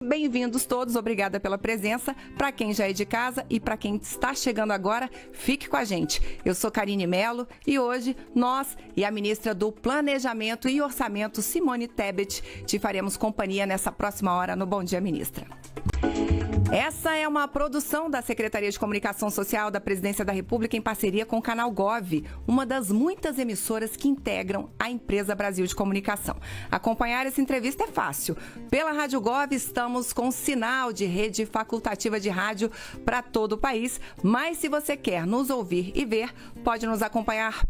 Bem-vindos todos, obrigada pela presença. Para quem já é de casa e para quem está chegando agora, fique com a gente. Eu sou Karine Mello e hoje nós e a ministra do Planejamento e Orçamento, Simone Tebet, te faremos companhia nessa próxima hora no Bom Dia, Ministra. Essa é uma produção da Secretaria de Comunicação Social da Presidência da República em parceria com o Canal Gov, uma das muitas emissoras que integram a empresa Brasil de Comunicação. Acompanhar essa entrevista é fácil. Pela Rádio Gov estamos com sinal de rede facultativa de rádio para todo o país, mas se você quer nos ouvir e ver, pode nos acompanhar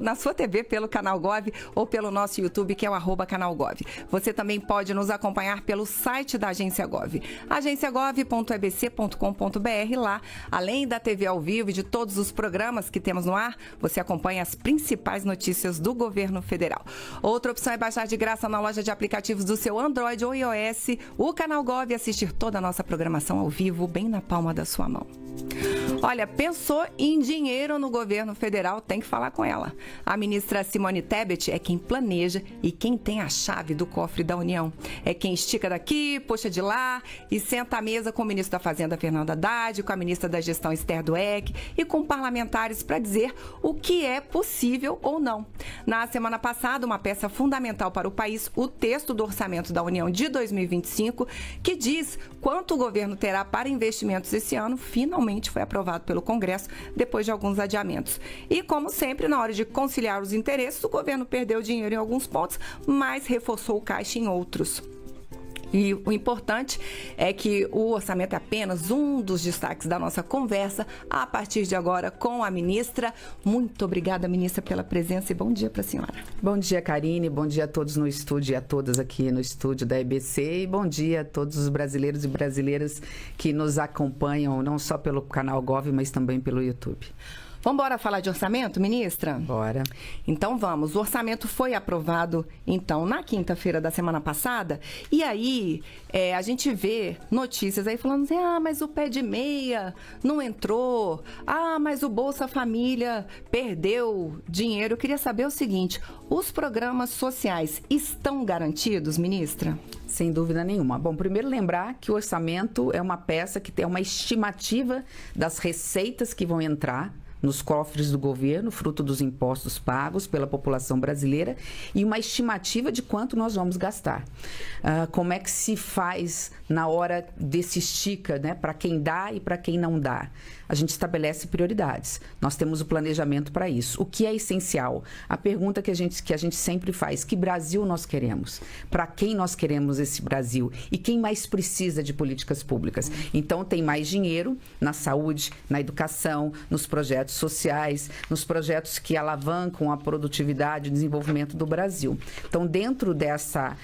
na sua TV, pelo Canal Gov ou pelo nosso YouTube, que é o @canalgov. Você também pode nos acompanhar pelo site da Agência Gov, agenciagov.ebc.com.br. Lá, além da TV ao vivo e de todos os programas que temos no ar, você acompanha as principais notícias do governo federal. Outra opção é baixar de graça na loja de aplicativos do seu Android ou iOS o Canal Gov e assistir toda a nossa programação ao vivo, bem na palma da sua mão. Olha, pensou em dinheiro no governo federal, tem que falar com ela. A ministra Simone Tebet é quem planeja e quem tem a chave do cofre da União. É quem estica daqui, puxa de lá e senta à mesa com o ministro da Fazenda, Fernando Haddad, com a ministra da Gestão, Esther Dweck, e com parlamentares para dizer o que é possível ou não. Na semana passada, uma peça fundamental para o país, o texto do Orçamento da União de 2025, que diz quanto o governo terá para investimentos esse ano, finalmente foi aprovado pelo Congresso depois de alguns adiamentos. E, como sempre, na hora de conciliar os interesses, o governo perdeu dinheiro em alguns pontos, mas reforçou o caixa em outros. E o importante é que o orçamento é apenas um dos destaques da nossa conversa a partir de agora com a ministra. Muito obrigada, ministra, pela presença e bom dia para a senhora. Bom dia, Karine. Bom dia a todos no estúdio e a todas aqui no estúdio da EBC. E bom dia a todos os brasileiros e brasileiras que nos acompanham, não só pelo canal Gov, mas também pelo YouTube. Vamos embora falar de orçamento, ministra? Bora. Então vamos. O orçamento foi aprovado, então, na quinta-feira da semana passada. E aí, a gente vê notícias aí falando assim, mas o pé de meia não entrou. Mas o Bolsa Família perdeu dinheiro. Eu queria saber o seguinte, os programas sociais estão garantidos, ministra? Sem dúvida nenhuma. Bom, primeiro lembrar que o orçamento é uma peça que tem uma estimativa das receitas que vão entrar nos cofres do governo, fruto dos impostos pagos pela população brasileira, e uma estimativa de quanto nós vamos gastar. Como é que se faz na hora desse estica, né, para quem dá e para quem não dá? A gente estabelece prioridades. Nós temos o planejamento para isso. O que é essencial? A pergunta que a gente sempre faz, que Brasil nós queremos? Para quem nós queremos esse Brasil? E quem mais precisa de políticas públicas? Então, tem mais dinheiro na saúde, na educação, nos projetos sociais, nos projetos que alavancam a produtividade e o desenvolvimento do Brasil. Então, dentro dessa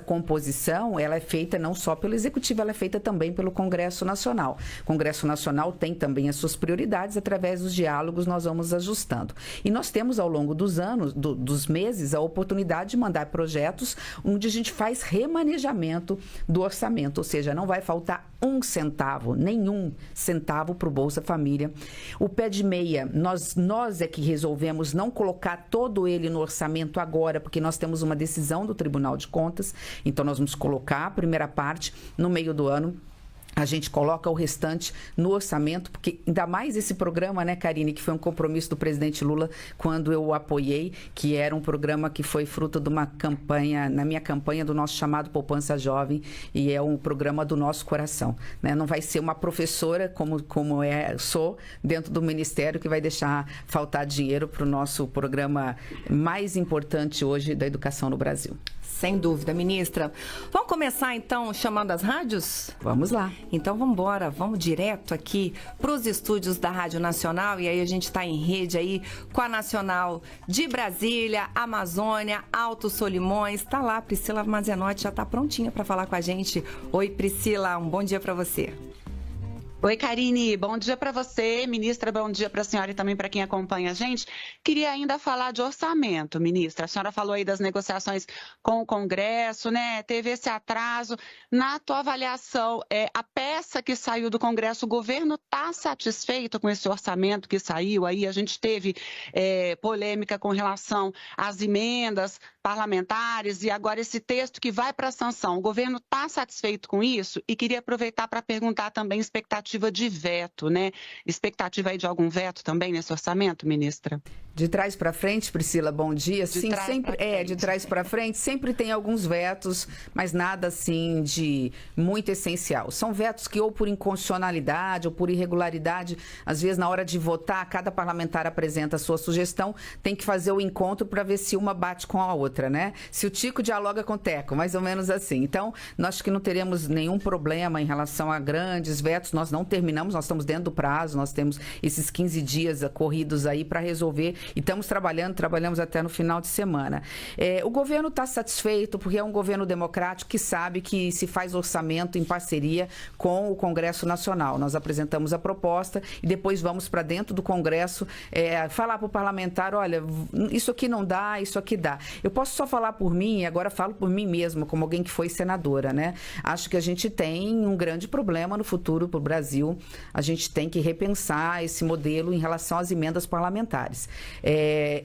composição, ela é feita não só pelo Executivo, ela é feita também pelo Congresso Nacional. O Congresso Nacional tem também as suas prioridades, através dos diálogos nós vamos ajustando. E nós temos ao longo dos anos, dos meses, a oportunidade de mandar projetos onde a gente faz remanejamento do orçamento, ou seja, não vai faltar nenhum centavo para o Bolsa Família. O pé de meia, nós é que resolvemos não colocar todo ele no orçamento agora, porque nós temos uma decisão do Tribunal de Contas, então nós vamos colocar a primeira parte no meio do ano. A gente coloca o restante no orçamento, porque ainda mais esse programa, né, Karine, que foi um compromisso do presidente Lula quando eu o apoiei, que era um programa que foi fruto de uma campanha, na minha campanha, do nosso chamado Poupança Jovem, e é um programa do nosso coração, né? Não vai ser uma professora, como sou, dentro do Ministério, que vai deixar faltar dinheiro para o nosso programa mais importante hoje da educação no Brasil. Sem dúvida, ministra. Vamos começar, então, chamando as rádios? Vamos lá. Então, vamos embora. Vamos direto aqui para os estúdios da Rádio Nacional. E aí a gente está em rede aí com a Nacional de Brasília, Amazônia, Alto Solimões. Está lá, Priscila Mazenotti já está prontinha para falar com a gente. Oi, Priscila, um bom dia para você. Oi, Karine, bom dia para você, ministra, bom dia para a senhora e também para quem acompanha a gente. Queria ainda falar de orçamento, ministra. A senhora falou aí das negociações com o Congresso, né? Teve esse atraso. Na tua avaliação, a peça que saiu do Congresso, o governo está satisfeito com esse orçamento que saiu? Aí a gente teve polêmica com relação às emendas parlamentares e agora esse texto que vai para a sanção. O governo está satisfeito com isso? E queria aproveitar para perguntar também expectativa de veto, né? Expectativa aí de algum veto também nesse orçamento, ministra? De trás para frente, Priscila, bom dia. Sim, sempre de trás para frente, sempre tem alguns vetos, mas nada assim de muito essencial. São vetos que ou por inconstitucionalidade ou por irregularidade, às vezes na hora de votar, cada parlamentar apresenta a sua sugestão, tem que fazer o encontro para ver se uma bate com a outra, né? Se o Tico dialoga com o Teco, mais ou menos assim. Então, nós acho que não teremos nenhum problema em relação a grandes vetos, nós não terminamos, nós estamos dentro do prazo, nós temos esses 15 dias corridos aí para resolver e estamos trabalhamos até no final de semana. O governo está satisfeito porque é um governo democrático que sabe que se faz orçamento em parceria com o Congresso Nacional. Nós apresentamos a proposta e depois vamos para dentro do Congresso falar para o parlamentar, olha, isso aqui não dá, isso aqui dá. Eu posso só falar por mim, e agora falo por mim mesma, como alguém que foi senadora, né? Acho que a gente tem um grande problema no futuro para o Brasil. A gente tem que repensar esse modelo em relação às emendas parlamentares.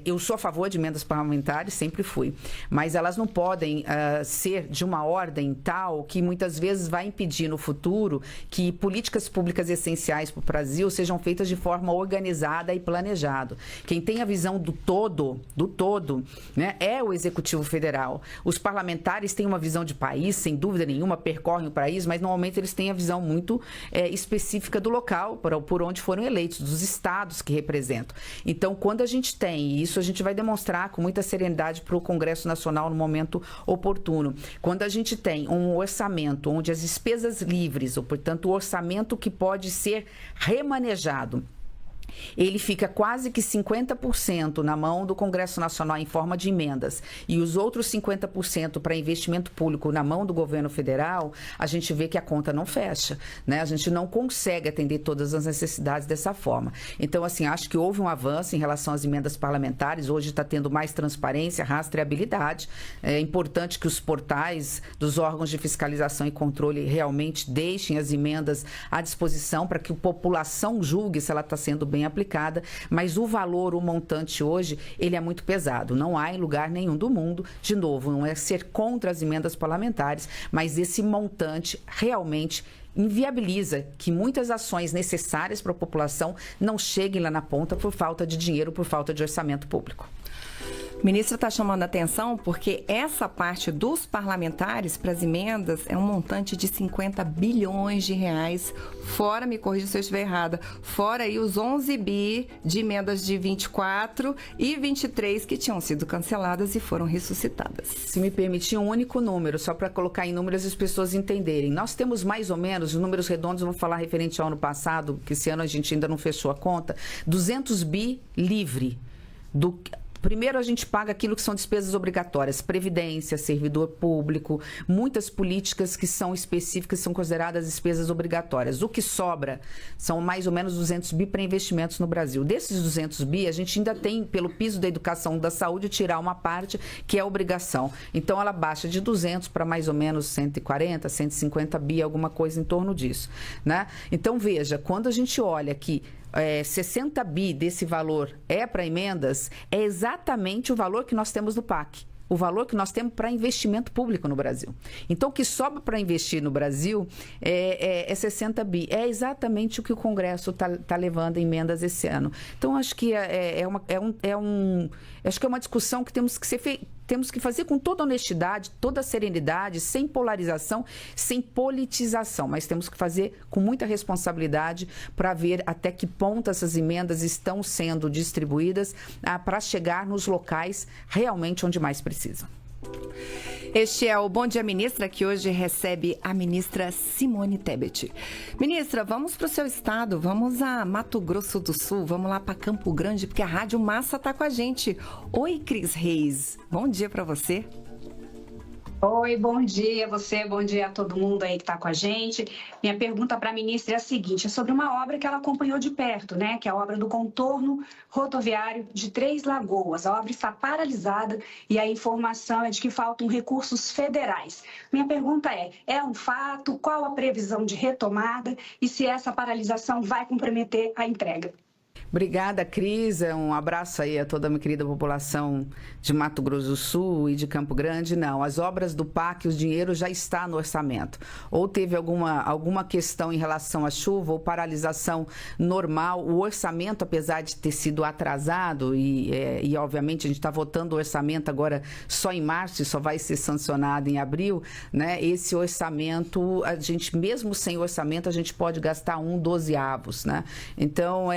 Eu sou a favor de emendas parlamentares, sempre fui, mas elas não podem ser de uma ordem tal que muitas vezes vai impedir no futuro que políticas públicas essenciais para o Brasil sejam feitas de forma organizada e planejada. Quem tem a visão do todo, né, é o Executivo Federal. Os parlamentares têm uma visão de país, sem dúvida nenhuma, percorrem o país, mas normalmente eles têm a visão muito específica do local, por onde foram eleitos, dos estados que representam. Então, quando a gente tem, e isso a gente vai demonstrar com muita serenidade para o Congresso Nacional no momento oportuno, quando a gente tem um orçamento onde as despesas livres, ou portanto o orçamento que pode ser remanejado, ele fica quase que 50% na mão do Congresso Nacional em forma de emendas e os outros 50% para investimento público na mão do governo federal, a gente vê que a conta não fecha, né? A gente não consegue atender todas as necessidades dessa forma. Então, assim, acho que houve um avanço em relação às emendas parlamentares, hoje está tendo mais transparência, rastreabilidade. É importante que os portais dos órgãos de fiscalização e controle realmente deixem as emendas à disposição para que a população julgue se ela está sendo bem aplicada, mas o valor, o montante hoje, ele é muito pesado. Não há em lugar nenhum do mundo, de novo, não é ser contra as emendas parlamentares, mas esse montante realmente inviabiliza que muitas ações necessárias para a população não cheguem lá na ponta por falta de dinheiro, por falta de orçamento público. O ministro está chamando a atenção porque essa parte dos parlamentares para as emendas é um montante de 50 bilhões de reais, fora, me corrija se eu estiver errada, fora aí os 11 bi de emendas de 24 e 23 que tinham sido canceladas e foram ressuscitadas. Se me permitir um único número, só para colocar em números as pessoas entenderem. Nós temos mais ou menos, números redondos, eu vou falar referente ao ano passado, que esse ano a gente ainda não fechou a conta, 200 bi livre do... Primeiro, a gente paga aquilo que são despesas obrigatórias, previdência, servidor público, muitas políticas que são específicas, são consideradas despesas obrigatórias. O que sobra são mais ou menos 200 bi para investimentos no Brasil. Desses 200 bi, a gente ainda tem, pelo piso da educação da saúde, tirar uma parte que é obrigação. Então, ela baixa de 200 para mais ou menos 140, 150 bi, alguma coisa em torno disso, né? Então, veja, quando a gente olha que 60 bi desse valor é para emendas, é exatamente o valor que nós temos no PAC. O valor que nós temos para investimento público no Brasil. Então, o que sobra para investir no Brasil é 60 bi. É exatamente o que o Congresso está levando em emendas esse ano. Então, acho que acho que é uma discussão que temos que fazer com toda honestidade, toda serenidade, sem polarização, sem politização, mas temos que fazer com muita responsabilidade para ver até que ponto essas emendas estão sendo distribuídas para chegar nos locais realmente onde mais precisam. Este é o Bom Dia Ministra, que hoje recebe a ministra Simone Tebet. Ministra, vamos para o seu estado, vamos a Mato Grosso do Sul, vamos lá para Campo Grande, porque a Rádio Massa está com a gente. Oi, Cris Reis, bom dia para você. Oi, bom dia a você, bom dia a todo mundo aí que está com a gente. Minha pergunta para a ministra é a seguinte, é sobre uma obra que ela acompanhou de perto, né? Que é a obra do contorno rodoviário de Três Lagoas. A obra está paralisada e a informação é de que faltam recursos federais. Minha pergunta é um fato? Qual a previsão de retomada e se essa paralisação vai comprometer a entrega? Obrigada, Cris. Um abraço aí a toda a minha querida população de Mato Grosso do Sul e de Campo Grande. Não, as obras do PAC, o dinheiro já está no orçamento. Ou teve alguma questão em relação à chuva ou paralisação normal. O orçamento, apesar de ter sido atrasado e obviamente, a gente está votando o orçamento agora só em março e só vai ser sancionado em abril, né? Esse orçamento, a gente, mesmo sem orçamento, a gente pode gastar 1/12, né? Então,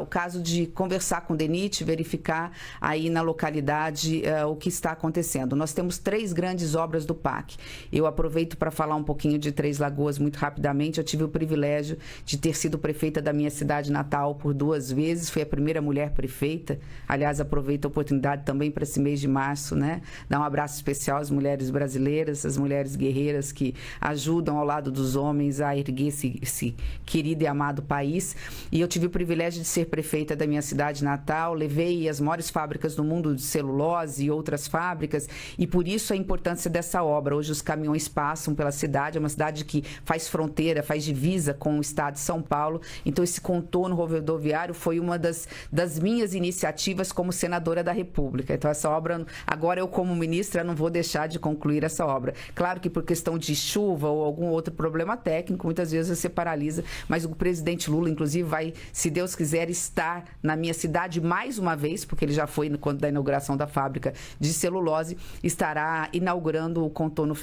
o caso de conversar com o DENIT, verificar aí na localidade o que está acontecendo. Nós temos 3 grandes obras do PAC. Eu aproveito para falar um pouquinho de Três Lagoas muito rapidamente. Eu tive o privilégio de ter sido prefeita da minha cidade natal por 2 vezes. Fui a primeira mulher prefeita. Aliás, aproveito a oportunidade também para esse mês de março, né? Dar um abraço especial às mulheres brasileiras, às mulheres guerreiras que ajudam ao lado dos homens a erguer esse querido e amado país. E eu tive o privilégio de ser prefeita da minha cidade natal, levei as maiores fábricas do mundo de celulose e outras fábricas, e por isso a importância dessa obra. Hoje os caminhões passam pela cidade, é uma cidade que faz fronteira, faz divisa com o estado de São Paulo, então esse contorno rodoviário foi uma das minhas iniciativas como senadora da República. Então essa obra, agora eu como ministra não vou deixar de concluir essa obra. Claro que por questão de chuva ou algum outro problema técnico, muitas vezes você paralisa, mas o presidente Lula, inclusive, vai, se Deus quiser, estar na minha cidade mais uma vez, porque ele já foi quando da inauguração da fábrica de celulose, estará inaugurando o contorno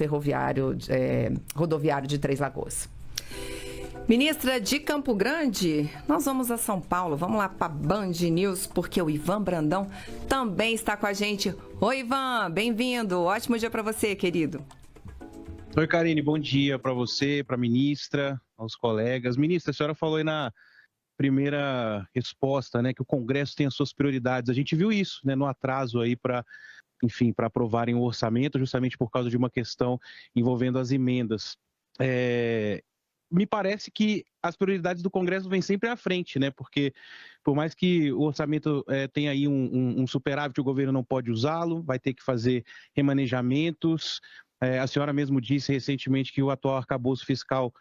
rodoviário de Três Lagoas. Ministra de Campo Grande, nós vamos a São Paulo, vamos lá para Band News, porque o Ivan Brandão também está com a gente. Oi, Ivan, bem-vindo, ótimo dia para você, querido. Oi, Karine, bom dia para você, para a ministra, aos colegas. Ministra, a senhora falou aí na primeira resposta, né, que o Congresso tem as suas prioridades. A gente viu isso, né, no atraso aí para aprovarem o orçamento, justamente por causa de uma questão envolvendo as emendas. Me parece que as prioridades do Congresso vêm sempre à frente, né, porque por mais que o orçamento tenha aí um superávit, o governo não pode usá-lo, vai ter que fazer remanejamentos. A senhora mesmo disse recentemente que o atual arcabouço fiscal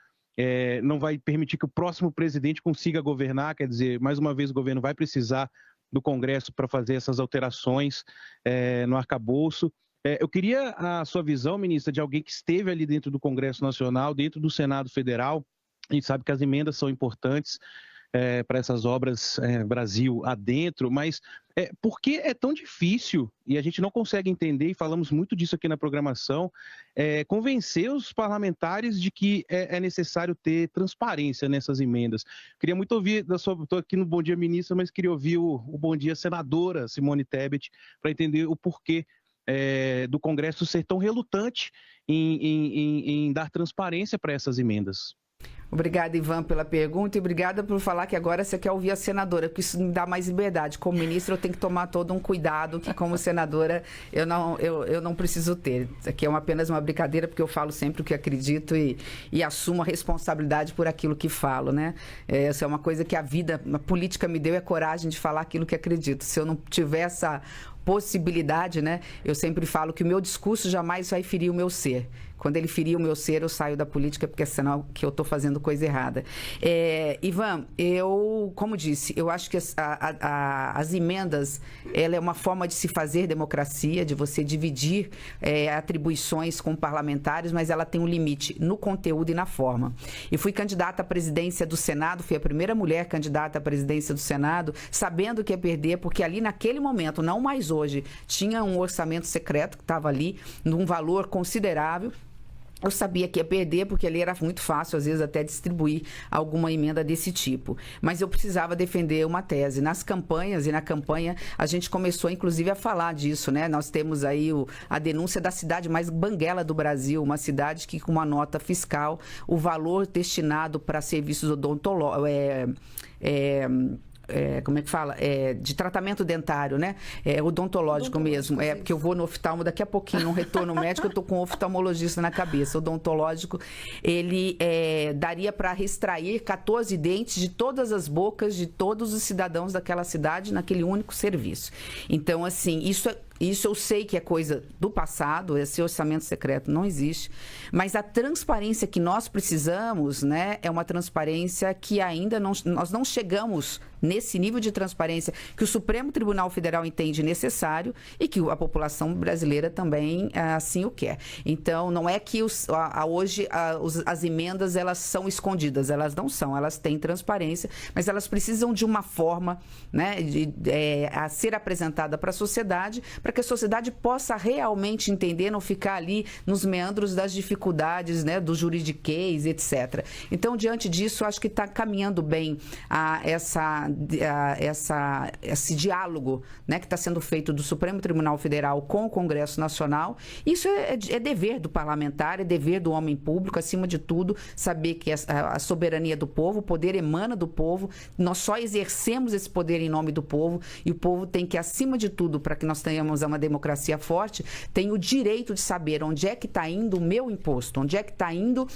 não vai permitir que o próximo presidente consiga governar, quer dizer, mais uma vez o governo vai precisar do Congresso para fazer essas alterações no arcabouço. Eu queria a sua visão, ministra, de alguém que esteve ali dentro do Congresso Nacional, dentro do Senado Federal. A gente sabe que as emendas são importantes para essas obras Brasil adentro, mas por que é tão difícil, e a gente não consegue entender, e falamos muito disso aqui na programação, convencer os parlamentares de que é necessário ter transparência nessas emendas? Queria muito ouvir, estou aqui no Bom Dia Ministra, mas queria ouvir o Bom Dia Senadora Simone Tebet, para entender o porquê do Congresso ser tão relutante em dar transparência para essas emendas. Obrigada, Ivan, pela pergunta, e obrigada por falar que agora você quer ouvir a senadora, porque isso me dá mais liberdade. Como ministra, eu tenho que tomar todo um cuidado que, como senadora, eu não preciso ter. Isso aqui é apenas uma brincadeira, porque eu falo sempre o que acredito e assumo a responsabilidade por aquilo que falo, né? Essa é uma coisa que a política me deu, é coragem de falar aquilo que acredito. Se eu não tiver essa possibilidade, né? Eu sempre falo que o meu discurso jamais vai ferir o meu ser. Quando ele ferir o meu ser, eu saio da política, porque é sinal que eu estou fazendo coisa errada. Ivan, como disse, eu acho que as emendas, ela é uma forma de se fazer democracia, de você dividir atribuições com parlamentares, mas ela tem um limite no conteúdo e na forma. Eu fui candidata à presidência do Senado, fui a primeira mulher candidata à presidência do Senado, sabendo que ia perder, porque ali naquele momento, não mais hoje, tinha um orçamento secreto que estava ali, num valor considerável. Eu sabia que ia perder, porque ali era muito fácil, às vezes, até distribuir alguma emenda desse tipo. Mas eu precisava defender uma tese. Nas campanhas e na campanha, a gente começou, inclusive, a falar disso, né? Nós temos aí a denúncia da cidade mais banguela do Brasil, uma cidade que, com uma nota fiscal, o valor destinado para serviços odontológicos, como é que fala? De tratamento dentário, né? Odontológico mesmo. Porque eu vou no oftalmo daqui a pouquinho, num retorno médico, eu estou com um oftalmologista na cabeça. Odontológico, ele daria para extrair 14 dentes de todas as bocas de todos os cidadãos daquela cidade naquele único serviço. Então, assim, Isso eu sei que é coisa do passado, esse orçamento secreto não existe, mas a transparência que nós precisamos, né, é uma transparência que ainda nós não chegamos nesse nível de transparência que o Supremo Tribunal Federal entende necessário e que a população brasileira também assim o quer. Então, não é que hoje as emendas elas são escondidas, elas não são, elas têm transparência, mas elas precisam de uma forma, né, a ser apresentada para a sociedade, para que a sociedade possa realmente entender, não ficar ali nos meandros das dificuldades, né, do juridiquês, etc. Então, diante disso, acho que está caminhando bem esse diálogo, né, que está sendo feito do Supremo Tribunal Federal com o Congresso Nacional. Isso é dever do parlamentar, é dever do homem público, acima de tudo, saber que a soberania do povo, o poder emana do povo, nós só exercemos esse poder em nome do povo e o povo tem que, acima de tudo, para que nós tenhamos uma democracia forte, tem o direito de saber onde é que está indo o meu imposto, onde é que está indo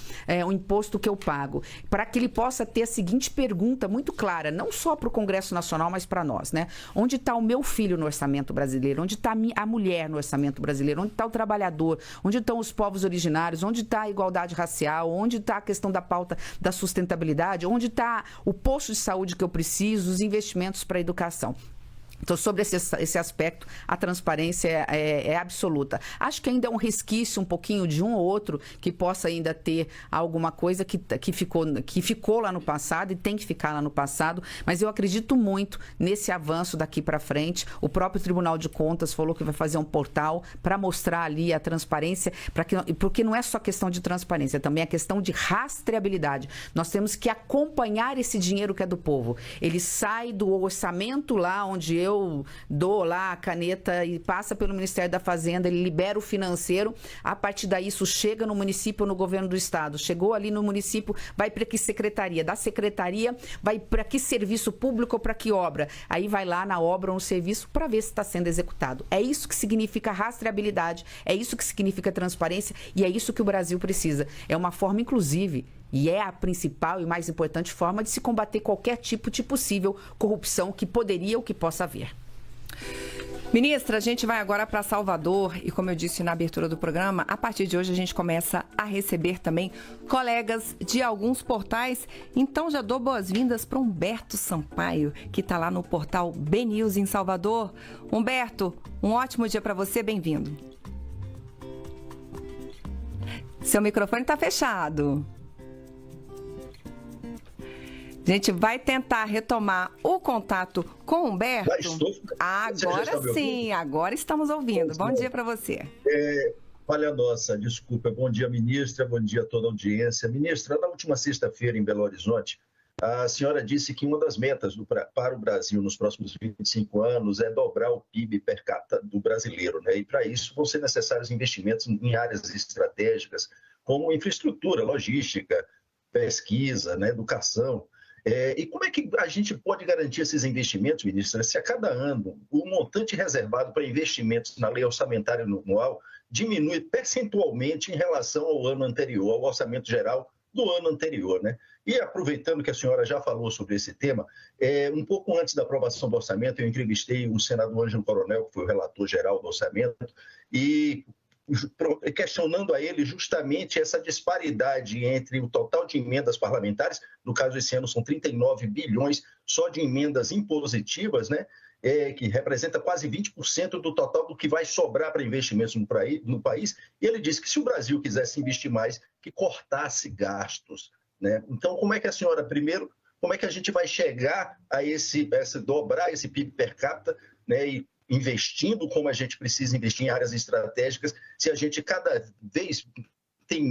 o imposto que eu pago, para que ele possa ter a seguinte pergunta muito clara, não só para o Congresso Nacional, mas para nós, né? Onde está o meu filho no orçamento brasileiro? Onde está a mulher no orçamento brasileiro? Onde está o trabalhador? Onde estão os povos originários? Onde está a igualdade racial? Onde está a questão da pauta da sustentabilidade? Onde está o posto de saúde que eu preciso? Os investimentos para a educação? Então, sobre esse aspecto, a transparência é absoluta. Acho que ainda é um resquício um pouquinho de um ou outro que possa ainda ter alguma coisa que ficou lá no passado e tem que ficar lá no passado, mas eu acredito muito nesse avanço daqui para frente. O próprio Tribunal de Contas falou que vai fazer um portal para mostrar ali a transparência, porque não é só questão de transparência, também é questão de rastreabilidade. Nós temos que acompanhar esse dinheiro que é do povo. Ele sai do orçamento lá onde eu dou lá a caneta e passa pelo Ministério da Fazenda, ele libera o financeiro, a partir daí isso chega no município ou no governo do estado, chegou ali no município, vai para que secretaria? Da secretaria vai para que serviço público ou para que obra? Aí vai lá na obra ou no serviço para ver se está sendo executado. É isso que significa rastreabilidade, é isso que significa transparência e é isso que o Brasil precisa. É uma forma, inclusive, e é a principal e mais importante forma de se combater qualquer tipo de possível corrupção que poderia ou que possa haver. Ministra, a gente vai agora para Salvador e, como eu disse na abertura do programa, a partir de hoje a gente começa a receber também colegas de alguns portais. Então já dou boas-vindas para Humberto Sampaio, que está lá no portal BNews em Salvador. Humberto, um ótimo dia para você, bem-vindo. Seu microfone está fechado. A gente vai tentar retomar o contato com o Humberto. Agora sim, agora estamos ouvindo. Bom dia para você. Olha, nossa, desculpa. Bom dia, ministra. Bom dia a toda a audiência. Ministra, na última sexta-feira em Belo Horizonte, a senhora disse que uma das metas para o Brasil nos próximos 25 anos é dobrar o PIB per capita do brasileiro, né? E para isso vão ser necessários investimentos em áreas estratégicas como infraestrutura, logística, pesquisa, né, educação. E como é que a gente pode garantir esses investimentos, ministra, se a cada ano o montante reservado para investimentos na lei orçamentária anual diminui percentualmente em relação ao ano anterior, ao orçamento geral do ano anterior, né? E aproveitando que a senhora já falou sobre esse tema, um pouco antes da aprovação do orçamento, eu entrevistei o senador Ângelo Coronel, que foi o relator geral do orçamento, e questionando a ele justamente essa disparidade entre o total de emendas parlamentares, no caso esse ano são 39 bilhões só de emendas impositivas, né, que representa quase 20% do total do que vai sobrar para investimentos no país, e ele disse que se o Brasil quisesse investir mais, que cortasse gastos, né? Então, como é que a senhora, primeiro, como é que a gente vai chegar a dobrar esse PIB per capita, né, e investindo como a gente precisa investir em áreas estratégicas, se a gente cada vez tem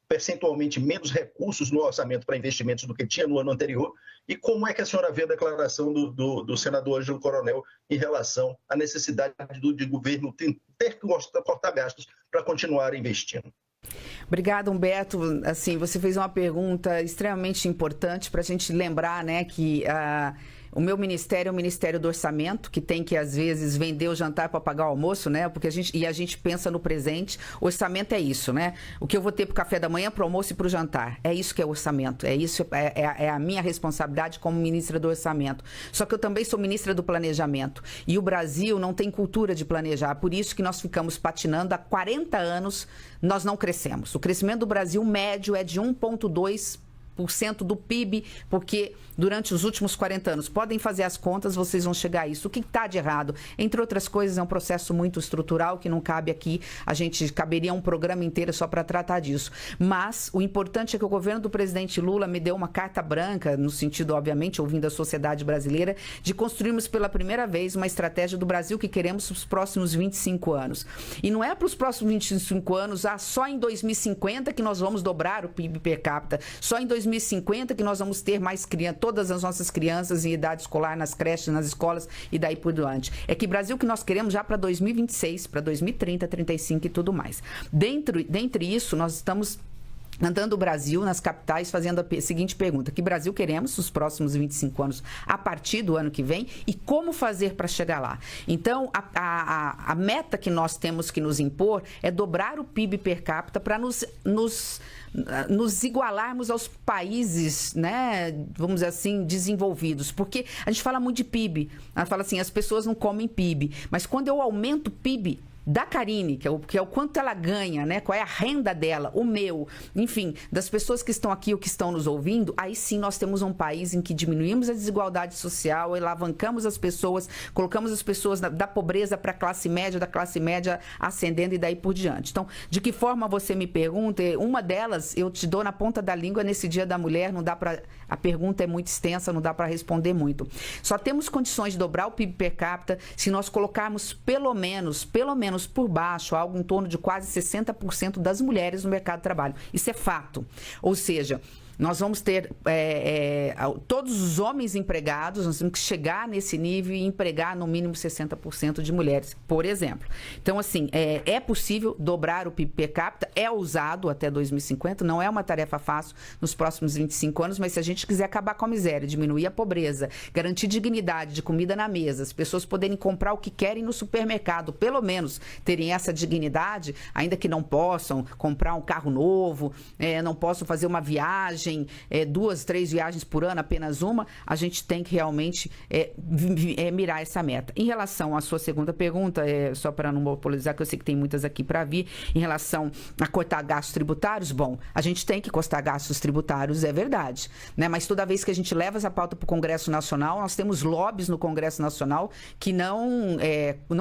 percentualmente menos recursos no orçamento para investimentos do que tinha no ano anterior, e como é que a senhora vê a declaração do senador Ângelo Coronel em relação à necessidade do governo ter que cortar gastos para continuar investindo? Obrigada, Humberto. Assim, você fez uma pergunta extremamente importante para a gente lembrar, né, que O meu ministério é o Ministério do Orçamento, que tem que, às vezes, vender o jantar para pagar o almoço, né? Porque a gente pensa no presente. O orçamento é isso, né? O que eu vou ter para o café da manhã, para o almoço e para o jantar. É isso que é o orçamento. É a minha responsabilidade como ministra do Orçamento. Só que eu também sou ministra do Planejamento. E o Brasil não tem cultura de planejar. Por isso que nós ficamos patinando há 40 anos, nós não crescemos. O crescimento do Brasil médio é de 1,2% do PIB, porque durante os últimos 40 anos, podem fazer as contas, vocês vão chegar a isso. O que está de errado? Entre outras coisas, é um processo muito estrutural que não cabe aqui, caberia um programa inteiro só para tratar disso. Mas o importante é que o governo do presidente Lula me deu uma carta branca, no sentido, obviamente, ouvindo a sociedade brasileira, de construirmos pela primeira vez uma estratégia do Brasil que queremos para os próximos 25 anos. E não é para os próximos 25 anos, só em 2050 que nós vamos dobrar o PIB per capita, só em 2050 que nós vamos ter mais crianças, todas as nossas crianças em idade escolar nas creches, nas escolas e daí por diante. É que Brasil que nós queremos já para 2026, para 2030, 35 e tudo mais. Dentre isso, nós estamos andando o Brasil nas capitais fazendo a seguinte pergunta: que Brasil queremos nos próximos 25 anos a partir do ano que vem e como fazer para chegar lá? Então, a meta que nós temos que nos impor é dobrar o PIB per capita para nos igualarmos aos países, né, vamos dizer assim, desenvolvidos. Porque a gente fala muito de PIB, ela fala assim, as pessoas não comem PIB, mas quando eu aumento o PIB da Karine, que é o quanto ela ganha, né? Qual é a renda dela, o meu, enfim, das pessoas que estão aqui ou que estão nos ouvindo, aí sim nós temos um país em que diminuímos a desigualdade social, alavancamos as pessoas, colocamos as pessoas da pobreza para a classe média, da classe média ascendendo e daí por diante. Então, de que forma você me pergunta? Uma delas eu te dou na ponta da língua nesse Dia da Mulher, não dá para, a pergunta é muito extensa, não dá para responder muito. Só temos condições de dobrar o PIB per capita se nós colocarmos pelo menos por baixo, algo em torno de quase 60% das mulheres no mercado de trabalho. Isso é fato. Ou seja, nós vamos ter todos os homens empregados, nós temos que chegar nesse nível e empregar no mínimo 60% de mulheres, por exemplo. Então, assim, é possível dobrar o PIB per capita, é ousado até 2050, não é uma tarefa fácil nos próximos 25 anos, mas se a gente quiser acabar com a miséria, diminuir a pobreza, garantir dignidade de comida na mesa, as pessoas poderem comprar o que querem no supermercado, pelo menos terem essa dignidade, ainda que não possam comprar um carro novo, não possam fazer uma viagem, 2, 3 viagens por ano, apenas uma, a gente tem que realmente mirar essa meta. Em relação à sua segunda pergunta, só para não monopolizar, que eu sei que tem muitas aqui para vir, em relação a cortar gastos tributários, bom, a gente tem que cortar gastos tributários, é verdade, né? Mas toda vez que a gente leva essa pauta para o Congresso Nacional, nós temos lobbies no Congresso Nacional que não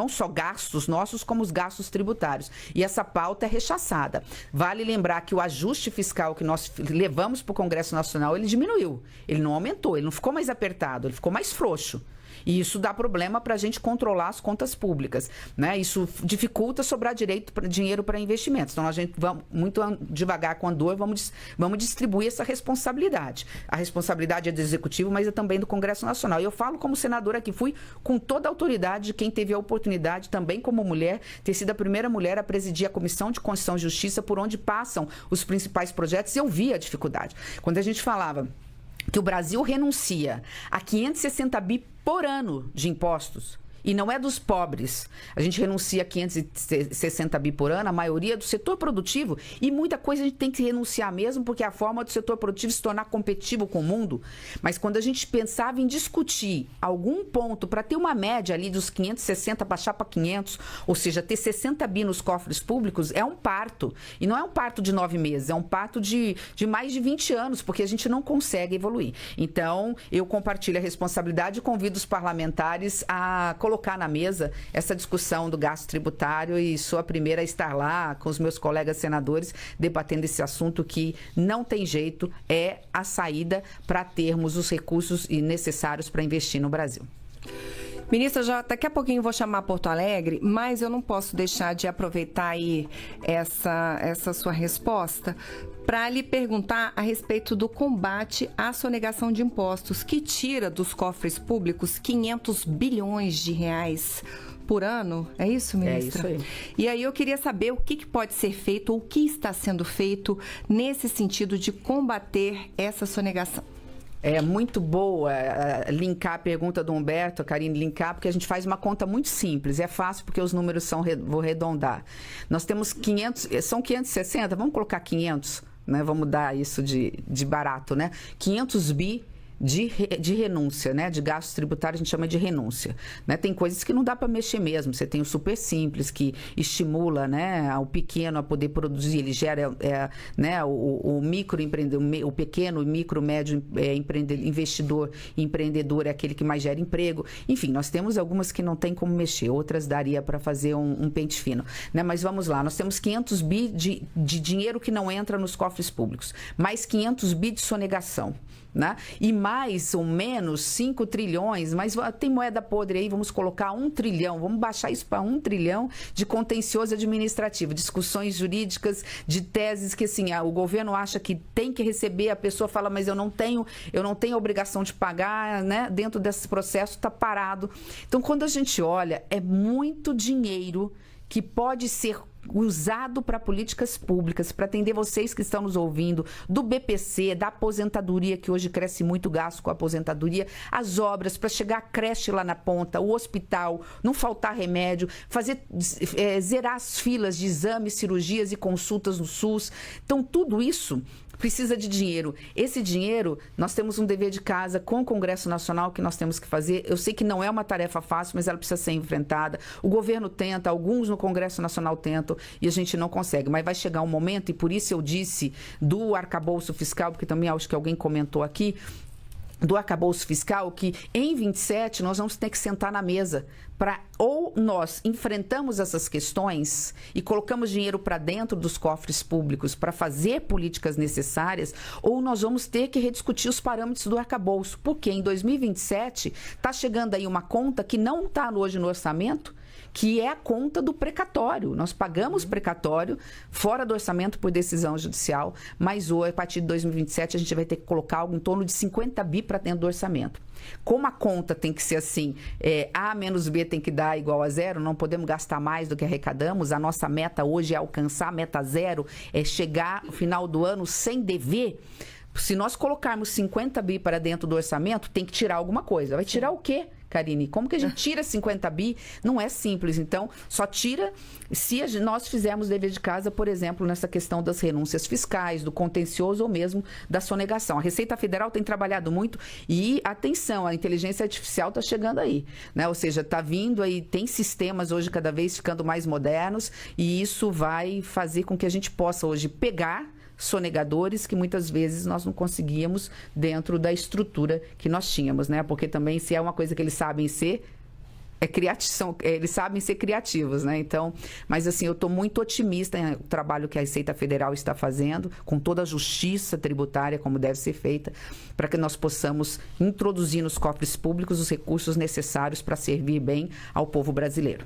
só gastos nossos, como os gastos tributários. E essa pauta é rechaçada. Vale lembrar que o ajuste fiscal que nós levamos para o Congresso Nacional, ele diminuiu, ele não aumentou, ele não ficou mais apertado, ele ficou mais frouxo. E isso dá problema para a gente controlar as contas públicas, né? Isso dificulta sobrar dinheiro para investimentos. Então, a gente vai muito devagar com a dor, vamos distribuir essa responsabilidade. A responsabilidade é do Executivo, mas é também do Congresso Nacional. E eu falo como senadora que fui com toda a autoridade de quem teve a oportunidade, também como mulher, ter sido a primeira mulher a presidir a Comissão de Constituição e Justiça, por onde passam os principais projetos, e eu vi a dificuldade. Quando a gente falava que o Brasil renuncia a 560 bi por ano de impostos, e não é dos pobres. A gente renuncia a 560 bi por ano, a maioria do setor produtivo, e muita coisa a gente tem que renunciar mesmo, porque é a forma do setor produtivo se tornar competitivo com o mundo. Mas quando a gente pensava em discutir algum ponto para ter uma média ali dos 560 baixar para 500, ou seja, ter 60 bi nos cofres públicos, é um parto. E não é um parto de 9 meses, é um parto de mais de 20 anos, porque a gente não consegue evoluir. Então, eu compartilho a responsabilidade e convido os parlamentares a colocar na mesa essa discussão do gasto tributário, e sou a primeira a estar lá com os meus colegas senadores debatendo esse assunto, que não tem jeito, é a saída para termos os recursos necessários para investir no Brasil. Ministra, já daqui a pouquinho vou chamar Porto Alegre, mas eu não posso deixar de aproveitar aí essa sua resposta para lhe perguntar a respeito do combate à sonegação de impostos, que tira dos cofres públicos 500 bilhões de reais por ano. É isso, ministra? É isso aí. E aí eu queria saber o que pode ser feito, ou o que está sendo feito nesse sentido de combater essa sonegação. É muito boa linkar a pergunta do Humberto, Karine, linkar, porque a gente faz uma conta muito simples. É fácil porque os números vou arredondar. Nós temos 500, são 560, vamos colocar 500, né? Vamos dar isso de barato, né? 500 bi de renúncia, né? De gastos tributários a gente chama de renúncia, né? Tem coisas que não dá para mexer mesmo. Você tem o super simples que estimula, né, o pequeno a poder produzir, ele gera, né, o microempreendedor, o pequeno, micro, médio investidor e empreendedor é aquele que mais gera emprego. Enfim, nós temos algumas que não tem como mexer, outras daria para fazer um pente fino, né? Mas vamos lá, nós temos 500 bi de dinheiro que não entra nos cofres públicos, mais 500 bi de sonegação, né? E mais ou menos 5 trilhões, mas tem moeda podre aí, vamos colocar 1 trilhão, vamos baixar isso para 1 trilhão de contencioso administrativo, discussões jurídicas, de teses que assim, o governo acha que tem que receber, a pessoa fala, mas eu não tenho a obrigação de pagar, né? Dentro desse processo está parado. Então, quando a gente olha, é muito dinheiro que pode ser usado para políticas públicas, para atender vocês que estão nos ouvindo, do BPC, da aposentadoria, que hoje cresce muito gasto com a aposentadoria, as obras, para chegar a creche lá na ponta, o hospital, não faltar remédio, zerar as filas de exames, cirurgias e consultas no SUS. Então, tudo isso precisa de dinheiro. Esse dinheiro, nós temos um dever de casa com o Congresso Nacional que nós temos que fazer. Eu sei que não é uma tarefa fácil, mas ela precisa ser enfrentada. O governo tenta, alguns no Congresso Nacional tentam e a gente não consegue. Mas vai chegar um momento, e por isso eu disse do arcabouço fiscal, porque também acho que alguém comentou aqui, do arcabouço fiscal, que em 27 nós vamos ter que sentar na mesa para ou nós enfrentamos essas questões e colocamos dinheiro para dentro dos cofres públicos para fazer políticas necessárias, ou nós vamos ter que rediscutir os parâmetros do arcabouço, porque em 2027 está chegando aí uma conta que não está hoje no orçamento, que é a conta do precatório. Nós pagamos precatório fora do orçamento por decisão judicial, mas hoje, a partir de 2027, a gente vai ter que colocar algo em torno de 50 bi para dentro do orçamento. Como a conta tem que ser assim, A menos B tem que dar igual a zero, não podemos gastar mais do que arrecadamos, a nossa meta hoje é alcançar a meta zero, é chegar no final do ano sem dever. Se nós colocarmos 50 bi para dentro do orçamento, tem que tirar alguma coisa. Vai tirar o quê, Karine? Como que a gente tira 50 bi? Não é simples. Então, só tira se nós fizermos dever de casa, por exemplo, nessa questão das renúncias fiscais, do contencioso ou mesmo da sonegação. A Receita Federal tem trabalhado muito e, atenção, a inteligência artificial está chegando aí, né? Ou seja, está vindo aí, tem sistemas hoje cada vez ficando mais modernos e isso vai fazer com que a gente possa hoje pegar sonegadores que muitas vezes nós não conseguíamos dentro da estrutura que nós tínhamos, né? Porque também, se é uma coisa que eles sabem ser, eles sabem ser criativos, né? Então, mas assim, eu estou muito otimista no trabalho que a Receita Federal está fazendo, com toda a justiça tributária, como deve ser feita, para que nós possamos introduzir nos cofres públicos os recursos necessários para servir bem ao povo brasileiro.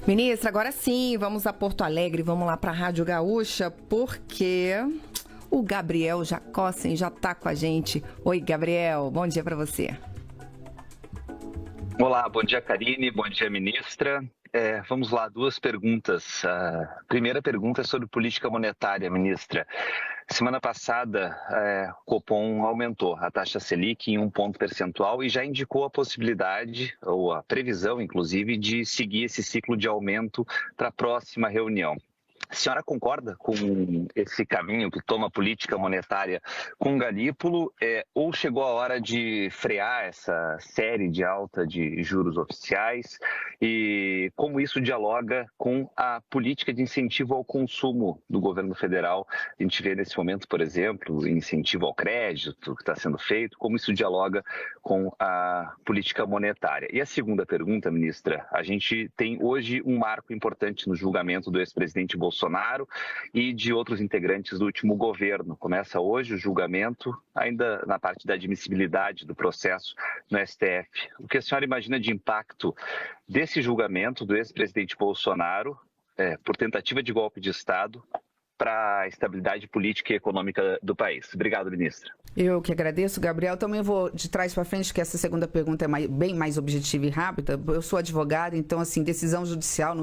Ministra, agora sim, vamos a Porto Alegre, vamos lá para a Rádio Gaúcha, porque o Gabriel Jacossen já está com a gente. Oi, Gabriel, bom dia para você. Olá, bom dia, Karine, bom dia, ministra. Vamos lá, 2 perguntas. A primeira pergunta é sobre política monetária, ministra. Semana passada, o Copom aumentou a taxa Selic em 1 ponto percentual e já indicou a possibilidade, ou a previsão, inclusive, de seguir esse ciclo de aumento para a próxima reunião. A senhora concorda com esse caminho que toma a política monetária com Galípolo, ou chegou a hora de frear essa série de alta de juros oficiais e como isso dialoga com a política de incentivo ao consumo do governo federal? A gente vê nesse momento, por exemplo, incentivo ao crédito que está sendo feito, como isso dialoga com a política monetária. E a segunda pergunta, ministra, a gente tem hoje um marco importante no julgamento do ex-presidente Bolsonaro e de outros integrantes do último governo. Começa hoje o julgamento, ainda na parte da admissibilidade do processo no STF. O que a senhora imagina de impacto desse julgamento do ex-presidente Bolsonaro por tentativa de golpe de Estado para a estabilidade política e econômica do país? Obrigado, ministra. Eu que agradeço, Gabriel. Também vou de trás para frente, que essa segunda pergunta é bem mais objetiva e rápida. Eu sou advogada, então, assim, decisão judicial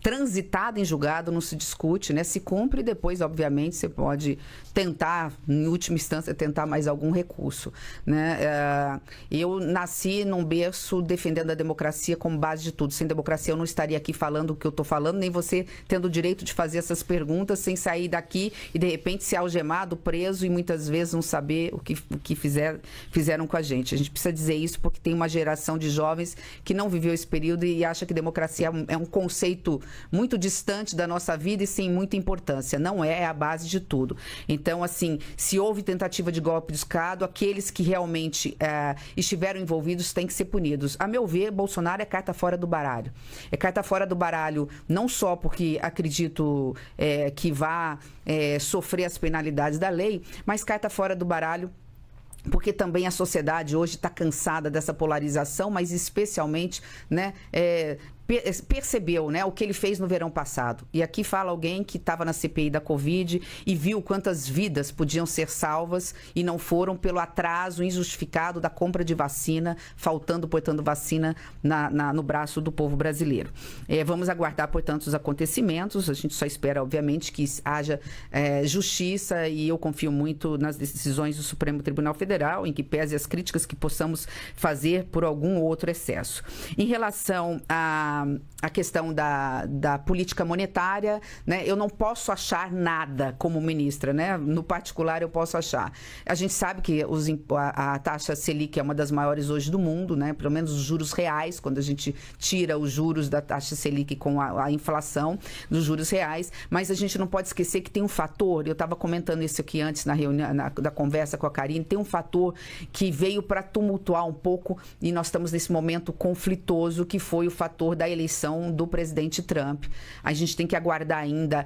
transitada em julgado não se discute, né? Se cumpre, depois, obviamente, você pode tentar, em última instância, tentar mais algum recurso, né? Eu nasci num berço defendendo a democracia como base de tudo. Sem democracia, eu não estaria aqui falando o que eu estou falando, nem você tendo o direito de fazer essas perguntas sem sair daqui e, de repente, ser algemado, preso e, muitas vezes, não saber o que fizeram com a gente. A gente precisa dizer isso porque tem uma geração de jovens que não viveu esse período e acha que democracia é um conceito muito distante da nossa vida e sem muita importância. Não é a base de tudo. Então, assim, se houve tentativa de golpe de Estado, aqueles que realmente estiveram envolvidos têm que ser punidos. A meu ver, Bolsonaro é carta fora do baralho. É carta fora do baralho não só porque acredito que vá sofrer as penalidades da lei, mas carta fora do baralho porque também a sociedade hoje está cansada dessa polarização, mas especialmente, né, percebeu, né, o que ele fez no verão passado. E aqui fala alguém que estava na CPI da Covid e viu quantas vidas podiam ser salvas e não foram pelo atraso injustificado da compra de vacina, faltando, portanto, vacina no braço do povo brasileiro. Vamos aguardar, portanto, os acontecimentos. A gente só espera, obviamente, que haja justiça e eu confio muito nas decisões do Supremo Tribunal Federal, em que pese as críticas que possamos fazer por algum outro excesso. Em relação a questão da política monetária, né? Eu não posso achar nada como ministra, né? No particular, eu posso achar. A gente sabe que a taxa Selic é uma das maiores hoje do mundo, né? Pelo menos os juros reais, quando a gente tira os juros da taxa Selic com a inflação dos juros reais, mas a gente não pode esquecer que tem um fator, eu estava comentando isso aqui antes na reunião, da conversa com a Karine, tem um fator que veio para tumultuar um pouco e nós estamos nesse momento conflitoso, que foi o fator da eleição do presidente Trump. A gente tem que aguardar ainda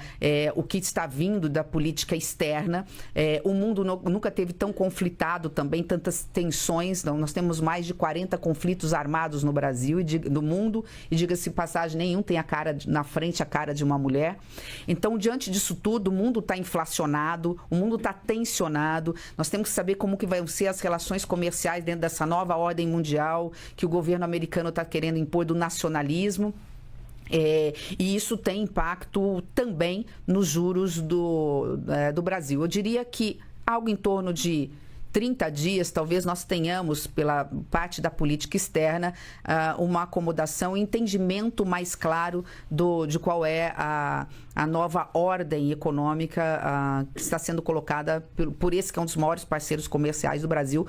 o que está vindo da política externa. O mundo nunca teve tão conflitado também, tantas tensões. Então, nós temos mais de 40 conflitos armados no Brasil e no mundo, e diga-se passagem, nenhum tem na frente a cara de uma mulher. Então, diante disso tudo, o mundo está inflacionado, o mundo está tensionado. Nós temos que saber como que vão ser as relações comerciais dentro dessa nova ordem mundial que o governo americano está querendo impor do nacionalismo. E isso tem impacto também nos juros do Brasil. Eu diria que algo em torno de 30 dias, talvez nós tenhamos, pela parte da política externa, uma acomodação, um entendimento mais claro de qual é a nova ordem econômica que está sendo colocada por esse que é um dos maiores parceiros comerciais do Brasil,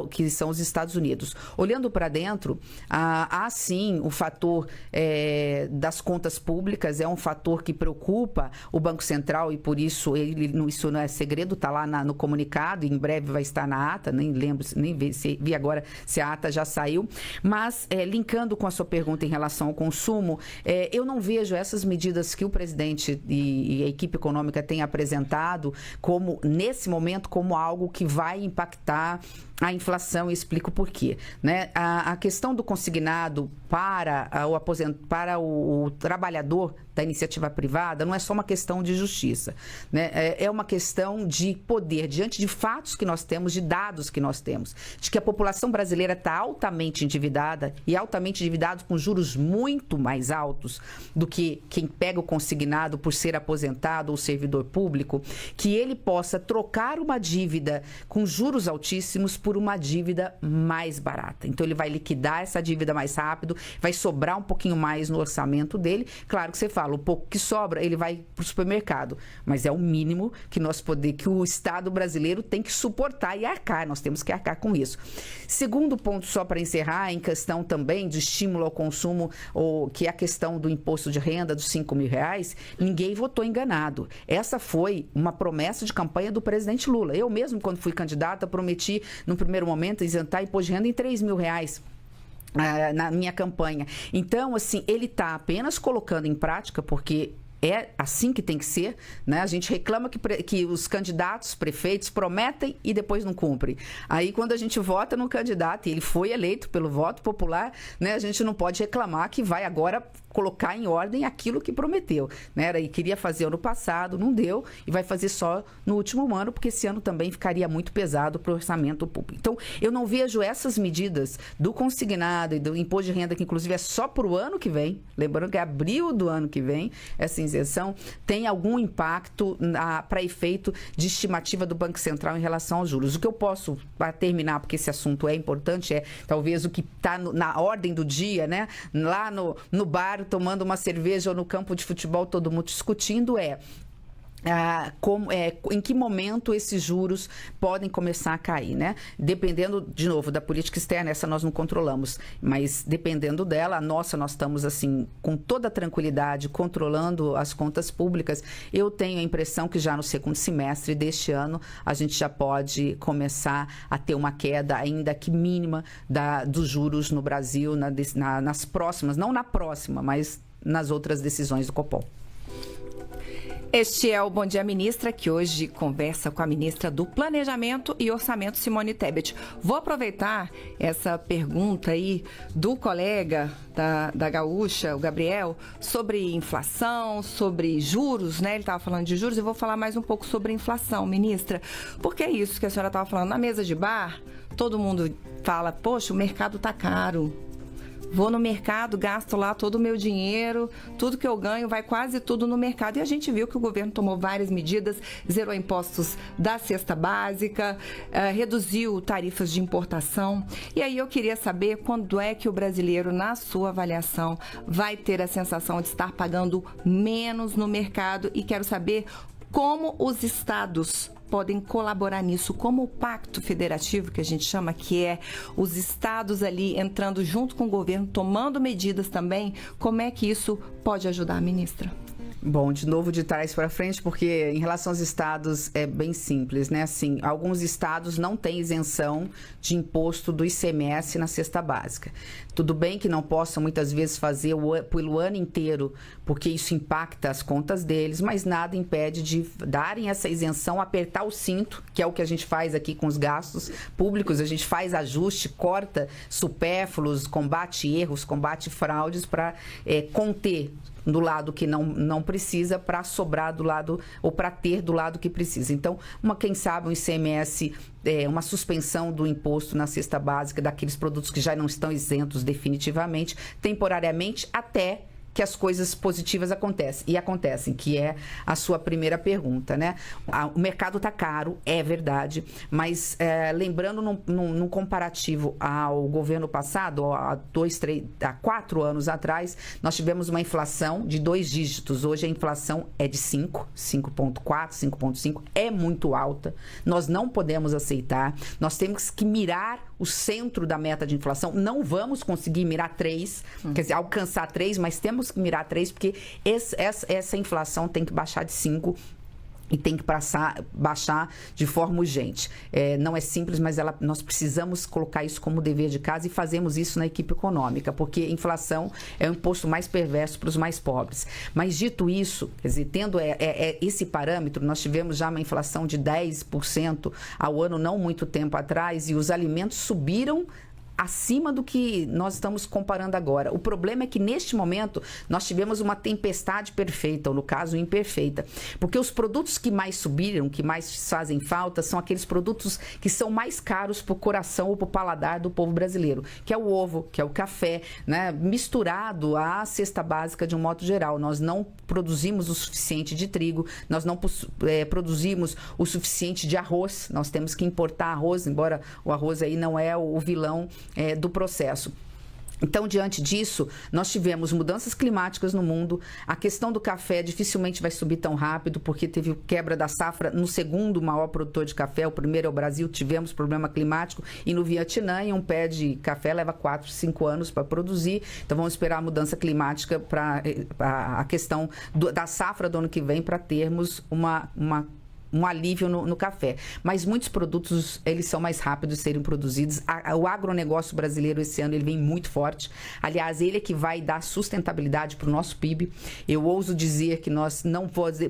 que são os Estados Unidos. Olhando para dentro, há sim o fator das contas públicas, é um fator que preocupa o Banco Central e por isso isso não é segredo, está lá no comunicado, e em breve vai estar na ata, nem lembro, nem vi agora se a ata já saiu, mas linkando com a sua pergunta em relação ao consumo, eu não vejo essas medidas que o presidente e a equipe econômica têm apresentado nesse momento, como algo que vai impactar a inflação, e explico por quê, né? A questão do consignado para o trabalhador da iniciativa privada não é só uma questão de justiça, né? É uma questão de poder, diante de fatos que nós temos, de dados que nós temos, de que a população brasileira está altamente endividada e altamente endividada com juros muito mais altos do que quem pega o consignado por ser aposentado ou servidor público, que ele possa trocar uma dívida com juros altíssimos por uma dívida mais barata. Então, ele vai liquidar essa dívida mais rápido, vai sobrar um pouquinho mais no orçamento dele. Claro que você fala, o pouco que sobra, ele vai para o supermercado, mas é o mínimo que o Estado brasileiro tem que suportar e arcar. Nós temos que arcar com isso. Segundo ponto, só para encerrar, em questão também de estímulo ao consumo, que é a questão do imposto de renda dos R$5.000, ninguém votou enganado. Essa foi uma promessa de campanha do presidente Lula. Eu mesmo, quando fui candidata, prometi, no primeiro momento, isentar imposto de renda em R$3.000. Na minha campanha. Então, assim, ele está apenas colocando em prática, porque é assim que tem que ser, né? A gente reclama que os candidatos, prefeitos, prometem e depois não cumprem. Aí, quando a gente vota no candidato e ele foi eleito pelo voto popular, né, a gente não pode reclamar que vai agora colocar em ordem aquilo que prometeu, né? E queria fazer ano passado, não deu, e vai fazer só no último ano, porque esse ano também ficaria muito pesado para o orçamento público. Então, eu não vejo essas medidas do consignado e do imposto de renda, que inclusive é só para o ano que vem, lembrando que é abril do ano que vem, essa isenção, tem algum impacto para efeito de estimativa do Banco Central em relação aos juros. O que eu posso, para terminar, porque esse assunto é importante, é talvez o que está na ordem do dia, né? Lá no bar, tomando uma cerveja ou no campo de futebol, todo mundo discutindo em que momento esses juros podem começar a cair, né? Dependendo, de novo, da política externa, essa nós não controlamos, mas dependendo dela, nós estamos assim, com toda a tranquilidade, controlando as contas públicas. Eu tenho a impressão que já no segundo semestre deste ano, a gente já pode começar a ter uma queda, ainda que mínima, dos juros no Brasil, nas próximas, não na próxima, mas nas outras decisões do Copom. Este é o Bom Dia Ministra, que hoje conversa com a ministra do Planejamento e Orçamento, Simone Tebet. Vou aproveitar essa pergunta aí do colega da Gaúcha, o Gabriel, sobre inflação, sobre juros, né? Ele estava falando de juros, eu vou falar mais um pouco sobre inflação, ministra. Porque é isso que a senhora estava falando. Na mesa de bar, todo mundo fala, poxa, o mercado está caro. Vou no mercado, gasto lá todo o meu dinheiro, tudo que eu ganho vai quase tudo no mercado. E a gente viu que o governo tomou várias medidas, zerou impostos da cesta básica, reduziu tarifas de importação. E aí eu queria saber quando é que o brasileiro, na sua avaliação, vai ter a sensação de estar pagando menos no mercado, e quero saber como os estados podem colaborar nisso, como o pacto federativo, que a gente chama, que é os estados ali entrando junto com o governo, tomando medidas também. Como é que isso pode ajudar, ministra? Bom, de novo de trás para frente, porque em relação aos estados é bem simples, né? Assim, alguns estados não têm isenção de imposto do ICMS na cesta básica. Tudo bem que não possam muitas vezes fazer pelo ano inteiro, porque isso impacta as contas deles, mas nada impede de darem essa isenção, apertar o cinto, que é o que a gente faz aqui com os gastos públicos. A gente faz ajuste, corta supérfluos, combate erros, combate fraudes para conter do lado que não precisa, para sobrar do lado, ou para ter do lado que precisa. Então, quem sabe um ICMS, uma suspensão do imposto na cesta básica daqueles produtos que já não estão isentos definitivamente, temporariamente, até que as coisas positivas acontecem, que é a sua primeira pergunta, né? O mercado está caro, é verdade, mas lembrando num comparativo ao governo passado, há 4 anos atrás, nós tivemos uma inflação de 2 dígitos. Hoje a inflação é de 5,4, 5,5, é muito alta. Nós não podemos aceitar, nós temos que mirar o centro da meta de inflação. Não vamos conseguir mirar 3, quer dizer, alcançar 3, mas temos que mirar 3, porque essa inflação tem que baixar de 5 e tem que baixar de forma urgente. Não é simples, mas nós precisamos colocar isso como dever de casa, e fazemos isso na equipe econômica, porque inflação é o imposto mais perverso para os mais pobres. Mas dito isso, quer dizer, tendo esse parâmetro, nós tivemos já uma inflação de 10% ao ano, não muito tempo atrás, e os alimentos subiram acima do que nós estamos comparando agora. O problema é que, neste momento, nós tivemos uma tempestade perfeita, ou no caso, imperfeita. Porque os produtos que mais subiram, que mais fazem falta, são aqueles produtos que são mais caros para o coração ou para o paladar do povo brasileiro, que é o ovo, que é o café, né? Misturado à cesta básica de um modo geral. Nós não produzimos o suficiente de trigo, nós não produzimos o suficiente de arroz, nós temos que importar arroz, embora o arroz aí não é o vilão do processo. Então, diante disso, nós tivemos mudanças climáticas no mundo. A questão do café dificilmente vai subir tão rápido, porque teve quebra da safra no segundo maior produtor de café. O primeiro é o Brasil, tivemos problema climático. E no Vietnã, um pé de café leva 4, 5 anos para produzir. Então, vamos esperar a mudança climática para a questão da safra do ano que vem, para termos uma um alívio no café. Mas muitos produtos, eles são mais rápidos de serem produzidos. O agronegócio brasileiro esse ano, ele vem muito forte. Aliás, ele é que vai dar sustentabilidade para o nosso PIB. Eu ouso dizer que nós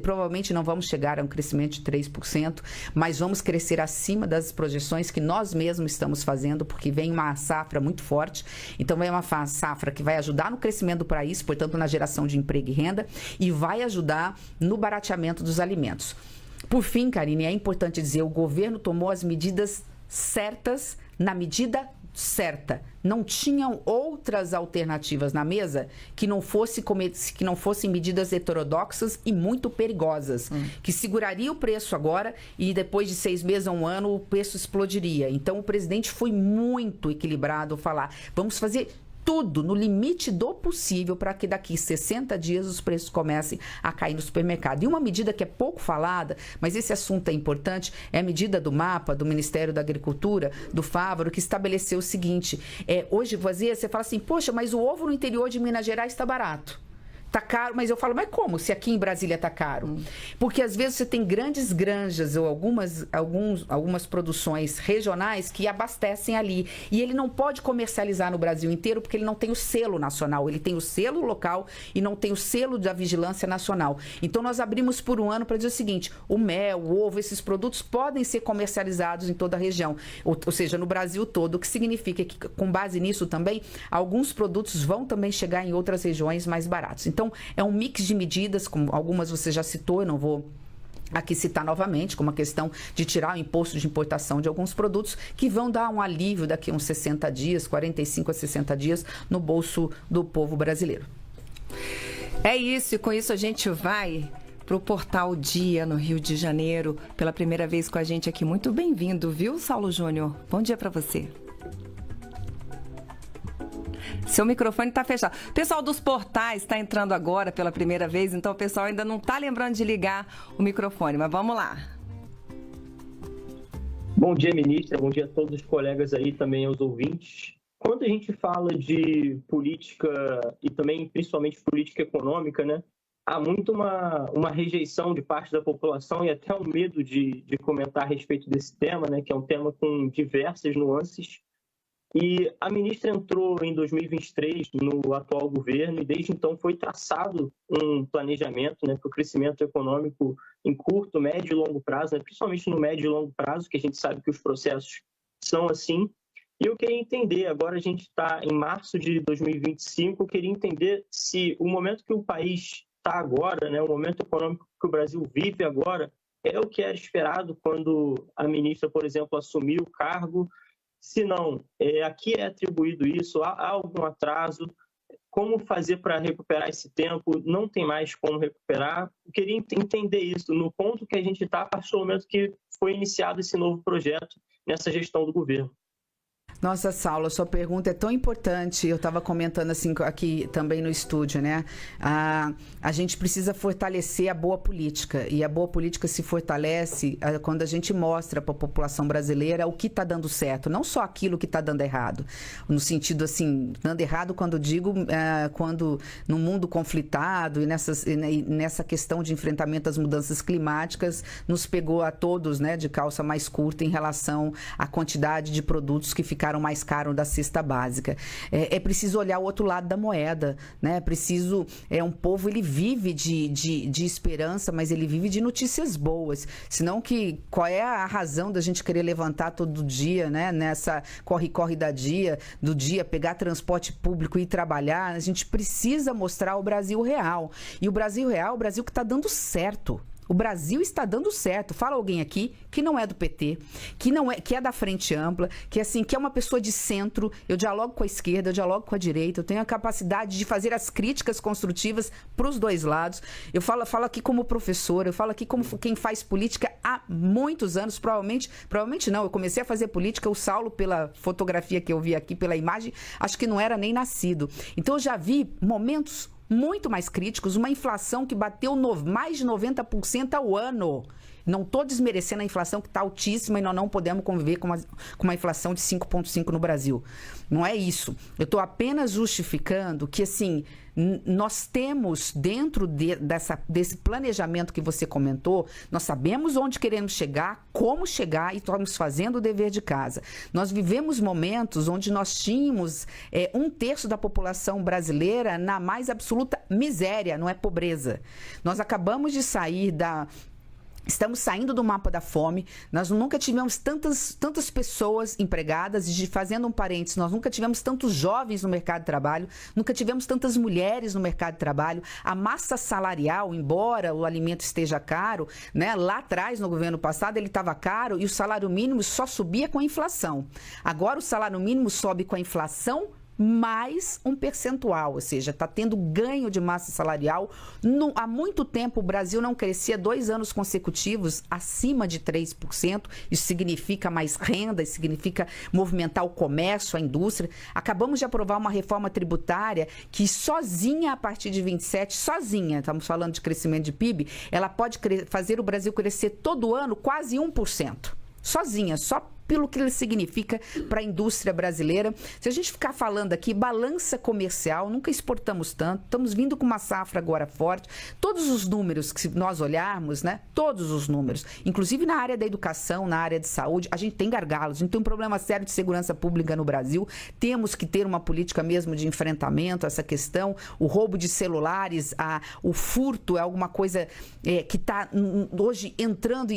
provavelmente não vamos chegar a um crescimento de 3%, mas vamos crescer acima das projeções que nós mesmos estamos fazendo, porque vem uma safra muito forte. Então, vem uma safra que vai ajudar no crescimento do país, portanto, na geração de emprego e renda, e vai ajudar no barateamento dos alimentos. Por fim, Karine, é importante dizer, o governo tomou as medidas certas na medida certa. Não tinham outras alternativas na mesa que não fossem medidas heterodoxas e muito perigosas, que seguraria o preço agora e depois de 6 meses a 1 ano o preço explodiria. Então o presidente foi muito equilibrado ao falar, vamos fazer tudo no limite do possível para que daqui 60 dias os preços comecem a cair no supermercado. E uma medida que é pouco falada, mas esse assunto é importante, é a medida do MAPA, do Ministério da Agricultura, do Fávaro, que estabeleceu o seguinte, hoje você fala assim, poxa, mas o ovo no interior de Minas Gerais está barato. Tá caro, mas eu falo, mas como se aqui em Brasília tá caro? Porque às vezes você tem grandes granjas ou algumas produções regionais que abastecem ali. E ele não pode comercializar no Brasil inteiro porque ele não tem o selo nacional. Ele tem o selo local e não tem o selo da vigilância nacional. Então nós abrimos por um ano para dizer o seguinte, o mel, o ovo, esses produtos podem ser comercializados em toda a região. Ou seja, no Brasil todo, o que significa que com base nisso também, alguns produtos vão também chegar em outras regiões mais baratos. Então, é um mix de medidas, como algumas você já citou, eu não vou aqui citar novamente, como a questão de tirar o imposto de importação de alguns produtos, que vão dar um alívio daqui a uns 60 dias, 45 a 60 dias, no bolso do povo brasileiro. É isso, e com isso a gente vai para o Portal Dia, no Rio de Janeiro, pela primeira vez com a gente aqui. Muito bem-vindo, viu, Saulo Júnior? Bom dia para você. Seu microfone está fechado. O pessoal dos portais está entrando agora pela primeira vez, então o pessoal ainda não está lembrando de ligar o microfone, mas vamos lá. Bom dia, ministra. Bom dia a todos os colegas aí, também aos ouvintes. Quando a gente fala de política e também, principalmente, política econômica, né, há muito uma rejeição de parte da população e até um medo de comentar a respeito desse tema, né, que é um tema com diversas nuances. E a ministra entrou em 2023 no atual governo e desde então foi traçado um planejamento, né, para o crescimento econômico em curto, médio e longo prazo, né, principalmente no médio e longo prazo, que a gente sabe que os processos são assim. E eu queria entender, agora a gente está em março de 2025, eu queria entender se o momento que o país está agora, né, o momento econômico que o Brasil vive agora, é o que era esperado quando a ministra, por exemplo, assumiu o cargo. Se não, a que é atribuído isso? Há algum atraso? Como fazer para recuperar esse tempo? Não tem mais como recuperar? Eu queria entender isso no ponto que a gente está a partir do momento que foi iniciado esse novo projeto nessa gestão do governo. Nossa, Saulo, a sua pergunta é tão importante. Eu estava comentando assim aqui também no estúdio, né? A gente precisa fortalecer a boa política. E a boa política se fortalece quando a gente mostra para a população brasileira o que está dando certo, não só aquilo que está dando errado. No sentido assim, dando errado quando digo, quando no mundo conflitado e nessa questão de enfrentamento às mudanças climáticas, nos pegou a todos, né, de calça mais curta em relação à quantidade de produtos que ficaram mais caros da cesta básica. É preciso olhar o outro lado da moeda, né? Um povo, ele vive de esperança, mas ele vive de notícias boas. Senão qual é a razão da gente querer levantar todo dia, né? Nessa corre-corre do dia, pegar transporte público e ir trabalhar? A gente precisa mostrar o Brasil real. E o Brasil real, o Brasil que está dando certo. O Brasil está dando certo. Fala alguém aqui que não é do PT, que é da Frente Ampla, que é uma pessoa de centro. Eu dialogo com a esquerda, eu dialogo com a direita, eu tenho a capacidade de fazer as críticas construtivas para os dois lados. Eu falo aqui como professora, eu falo aqui como quem faz política há muitos anos, provavelmente não, eu comecei a fazer política, o Saulo, pela fotografia que eu vi aqui, pela imagem, acho que não era nem nascido. Então eu já vi momentos muito mais críticos, uma inflação que bateu mais de 90% ao ano. Não estou desmerecendo a inflação que está altíssima e nós não podemos conviver com uma inflação de 5,5% no Brasil. Não é isso. Eu estou apenas justificando que, assim, nós temos dentro desse planejamento que você comentou, nós sabemos onde queremos chegar, como chegar e estamos fazendo o dever de casa. Nós vivemos momentos onde nós tínhamos 1/3 da população brasileira na mais absoluta miséria, não é pobreza. Nós acabamos de sair Estamos saindo do mapa da fome, nós nunca tivemos tantas pessoas empregadas, e fazendo um parênteses, nós nunca tivemos tantos jovens no mercado de trabalho, nunca tivemos tantas mulheres no mercado de trabalho. A massa salarial, embora o alimento esteja caro, né, lá atrás, no governo passado, ele estava caro e o salário mínimo só subia com a inflação. Agora o salário mínimo sobe com a inflação mais um percentual, ou seja, está tendo ganho de massa salarial. Há muito tempo o Brasil não crescia 2 anos consecutivos acima de 3%. Isso significa mais renda, isso significa movimentar o comércio, a indústria. Acabamos de aprovar uma reforma tributária que sozinha, a partir de 27, sozinha, estamos falando de crescimento de PIB, ela pode fazer o Brasil crescer todo ano quase 1%. Sozinha, só pelo que ele significa para a indústria brasileira. Se a gente ficar falando aqui, balança comercial, nunca exportamos tanto, estamos vindo com uma safra agora forte. Todos os números que nós olharmos, né? Todos os números, inclusive na área da educação, na área de saúde, a gente tem gargalos, a gente tem um problema sério de segurança pública no Brasil, temos que ter uma política mesmo de enfrentamento a essa questão. O roubo de celulares, o furto é alguma coisa que está hoje entrando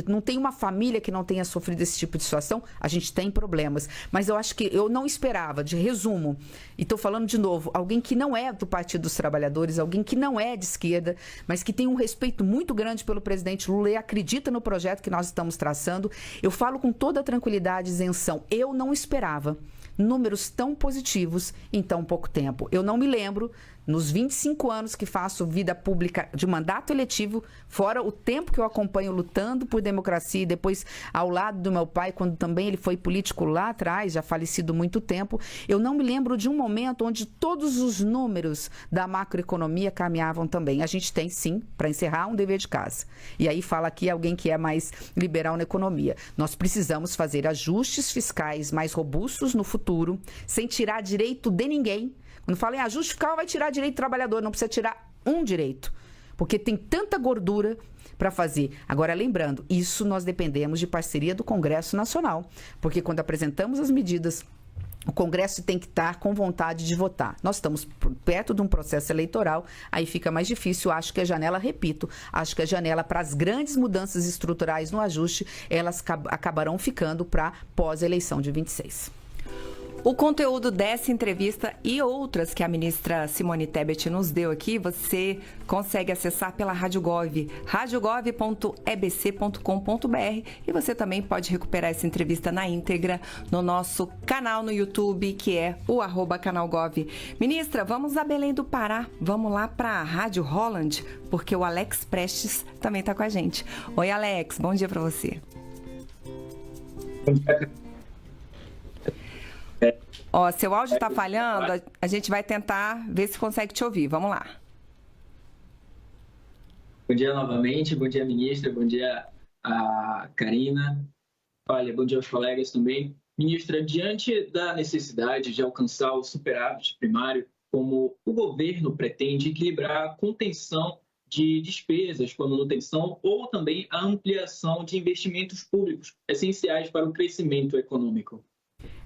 não tem uma família que não tenha sofrido esse tipo de situação. A gente tem problemas, mas eu acho que eu não esperava, de resumo, e estou falando de novo, alguém que não é do Partido dos Trabalhadores, alguém que não é de esquerda, mas que tem um respeito muito grande pelo presidente Lula e acredita no projeto que nós estamos traçando. Eu falo com toda a tranquilidade e isenção, eu não esperava números tão positivos em tão pouco tempo. Eu não me lembro, nos 25 anos que faço vida pública de mandato eletivo, fora o tempo que eu acompanho lutando por democracia e depois ao lado do meu pai, quando também ele foi político lá atrás, já falecido há muito tempo, eu não me lembro de um momento onde todos os números da macroeconomia caminhavam também. A gente tem, sim, para encerrar, um dever de casa. E aí fala aqui alguém que é mais liberal na economia. Nós precisamos fazer ajustes fiscais mais robustos no futuro, sem tirar direito de ninguém. Quando fala em ajuste fiscal, vai tirar direito do trabalhador, não precisa tirar um direito, porque tem tanta gordura para fazer. Agora, lembrando, isso nós dependemos de parceria do Congresso Nacional, porque quando apresentamos as medidas, o Congresso tem que estar com vontade de votar. Nós estamos perto de um processo eleitoral, aí fica mais difícil. Acho que a janela, repito, acho que a janela para as grandes mudanças estruturais no ajuste, elas acabarão ficando para pós-eleição de 26. O conteúdo dessa entrevista e outras que a ministra Simone Tebet nos deu aqui, você consegue acessar pela Rádio Gov, radiogov.ebc.com.br, e você também pode recuperar essa entrevista na íntegra no nosso canal no YouTube, que é o @canalgov. Ministra, vamos a Belém do Pará, vamos lá para a Rádio Holland, porque o Alex Prestes também está com a gente. Oi, Alex, bom dia para você. Bom dia. Ó, seu áudio está falhando, a gente vai tentar ver se consegue te ouvir. Vamos lá. Bom dia novamente, bom dia, ministra, bom dia a Karina. Olha, bom dia aos colegas também. Ministra, diante da necessidade de alcançar o superávit primário, como o governo pretende equilibrar a contenção de despesas com a manutenção ou também a ampliação de investimentos públicos essenciais para o crescimento econômico?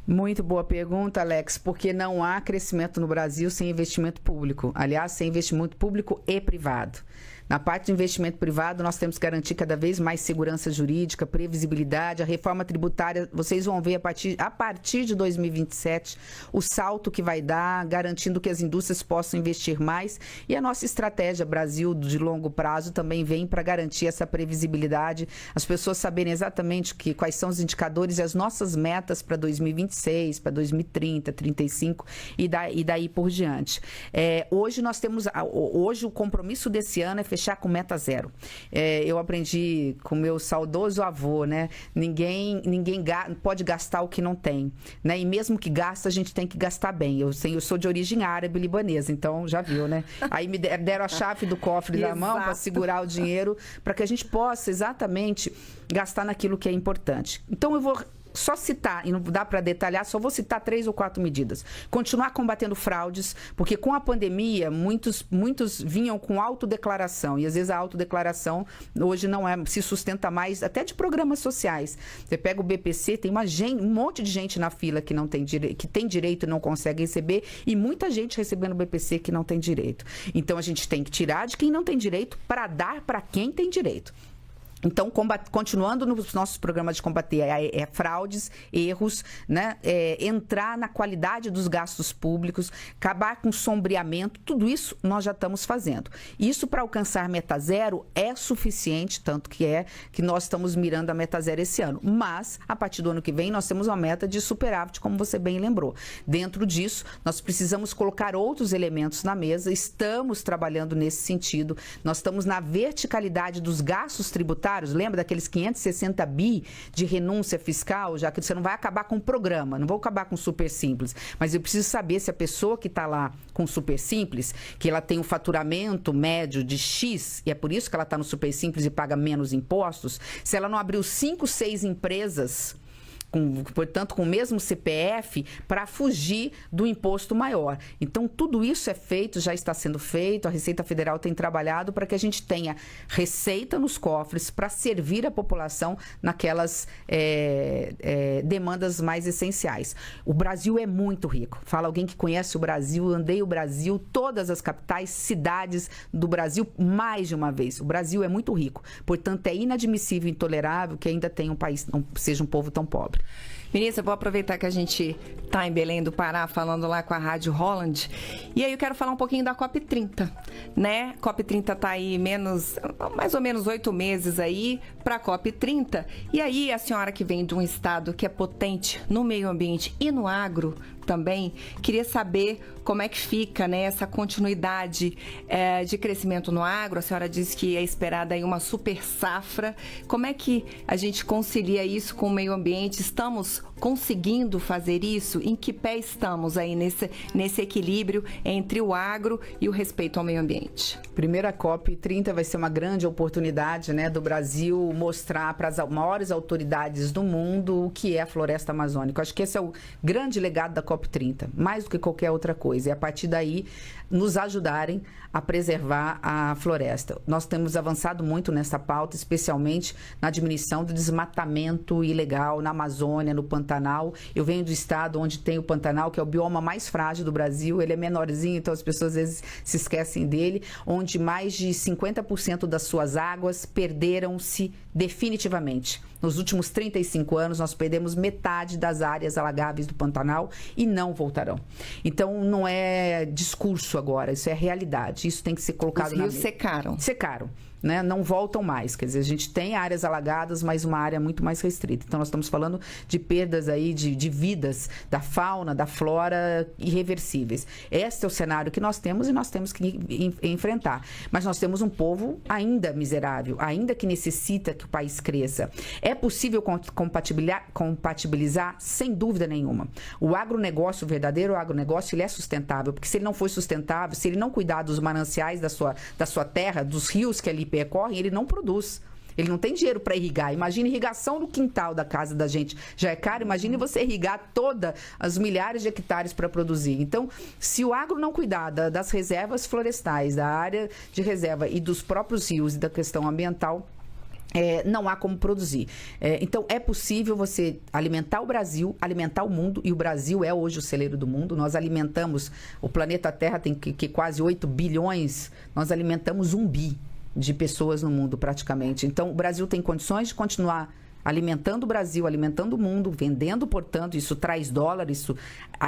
Muito boa pergunta, Alex, porque não há crescimento no Brasil sem investimento público. Aliás, sem investimento público e privado. Na parte de investimento privado, nós temos que garantir cada vez mais segurança jurídica, previsibilidade. A reforma tributária, vocês vão ver a partir de 2027 o salto que vai dar, garantindo que as indústrias possam investir mais. E a nossa estratégia Brasil de longo prazo também vem para garantir essa previsibilidade, as pessoas saberem exatamente quais são os indicadores e as nossas metas para 2026, para 2030, 2035 e daí por diante. Hoje o compromisso desse ano é fechar com meta zero. Eu aprendi com meu saudoso avô, né? Ninguém pode gastar o que não tem, né? E mesmo que gasta, a gente tem que gastar bem. Eu sou de origem árabe libanesa, então já viu, né? Aí me deram a chave do cofre da mão para segurar o dinheiro, para que a gente possa exatamente gastar naquilo que é importante. Então eu vou só citar, e não dá para detalhar, só vou citar 3 ou 4 medidas. Continuar combatendo fraudes, porque com a pandemia, muitos vinham com autodeclaração, e às vezes a autodeclaração hoje não se sustenta mais, até de programas sociais. Você pega o BPC, tem um monte de gente na fila que tem direito e não consegue receber, e muita gente recebendo o BPC que não tem direito. Então a gente tem que tirar de quem não tem direito para dar para quem tem direito. Então, continuando nos nossos programas de combater fraudes, erros, né? Entrar na qualidade dos gastos públicos, acabar com sombreamento, tudo isso nós já estamos fazendo. Isso para alcançar meta zero é suficiente, tanto que nós estamos mirando a meta zero esse ano. Mas, a partir do ano que vem, nós temos uma meta de superávit, como você bem lembrou. Dentro disso, nós precisamos colocar outros elementos na mesa, estamos trabalhando nesse sentido, nós estamos na verticalidade dos gastos tributários. Lembra daqueles 560 bi de renúncia fiscal, já que você não vai acabar com o programa, não vou acabar com o Super Simples, mas eu preciso saber se a pessoa que está lá com o Super Simples, que ela tem um faturamento médio de X, e é por isso que ela está no Super Simples e paga menos impostos, se ela não abriu 5, 6 empresas, portanto, com o mesmo CPF, para fugir do imposto maior. Então, tudo isso é feito, já está sendo feito, a Receita Federal tem trabalhado para que a gente tenha receita nos cofres para servir a população naquelas demandas mais essenciais. O Brasil é muito rico. Fala alguém que conhece o Brasil, andei o Brasil, todas as capitais, cidades do Brasil, mais de uma vez. O Brasil é muito rico. Portanto, é inadmissível e intolerável que ainda tenha um país, seja um povo tão pobre. Ministra, vou aproveitar que a gente está em Belém do Pará, falando lá com a Rádio Holland, e aí eu quero falar um pouquinho da COP30, né? COP30 está aí mais ou menos 8 meses aí para a COP30, e aí a senhora que vem de um estado que é potente no meio ambiente e no agro também, queria saber como é que fica, né, essa continuidade de crescimento no agro. A senhora disse que é esperada aí uma super safra. Como é que a gente concilia isso com o meio ambiente? Estamos conseguindo fazer isso? Em que pé estamos aí nesse equilíbrio entre o agro e o respeito ao meio ambiente? Primeiro, a COP30 vai ser uma grande oportunidade, né, do Brasil mostrar para as maiores autoridades do mundo o que é a floresta amazônica. Eu acho que esse é o grande legado da COP30, mais do que qualquer outra coisa. E a partir daí, nos ajudarem a preservar a floresta. Nós temos avançado muito nessa pauta, especialmente na diminuição do desmatamento ilegal na Amazônia, no Pantanal. Eu venho do estado onde tem o Pantanal, que é o bioma mais frágil do Brasil. Ele é menorzinho, então as pessoas às vezes se esquecem dele, onde mais de 50% das suas águas perderam-se definitivamente. Nos últimos 35 anos, nós perdemos metade das áreas alagáveis do Pantanal e não voltarão. Então, não é discurso agora, isso é realidade. Isso tem que ser colocado na mesa. Os rios secaram. Secaram. Né, não voltam mais, quer dizer, a gente tem áreas alagadas, mas uma área muito mais restrita. Então, nós estamos falando de perdas aí de vidas, da fauna, da flora irreversíveis. Este é o cenário que nós temos e nós temos que enfrentar. Mas nós temos um povo ainda miserável, ainda que necessita que o país cresça. É possível compatibilizar? Sem dúvida nenhuma. O agronegócio, o verdadeiro agronegócio, ele é sustentável, porque se ele não for sustentável, se ele não cuidar dos mananciais da sua terra, dos rios que ali percorrem, ele não produz. Ele não tem dinheiro para irrigar. Imagine irrigação no quintal da casa da gente. Já é caro, imagine você irrigar todas as milhares de hectares para produzir. Então, se o agro não cuidar das reservas florestais, da área de reserva e dos próprios rios e da questão ambiental, não há como produzir. Então, é possível você alimentar o Brasil, alimentar o mundo, e o Brasil é hoje o celeiro do mundo. Nós alimentamos, o planeta Terra tem que quase 8 bilhões, nós alimentamos 1 bi de pessoas no mundo praticamente. Então, o Brasil tem condições de continuar alimentando o Brasil, alimentando o mundo, vendendo, portanto, isso traz dólar, isso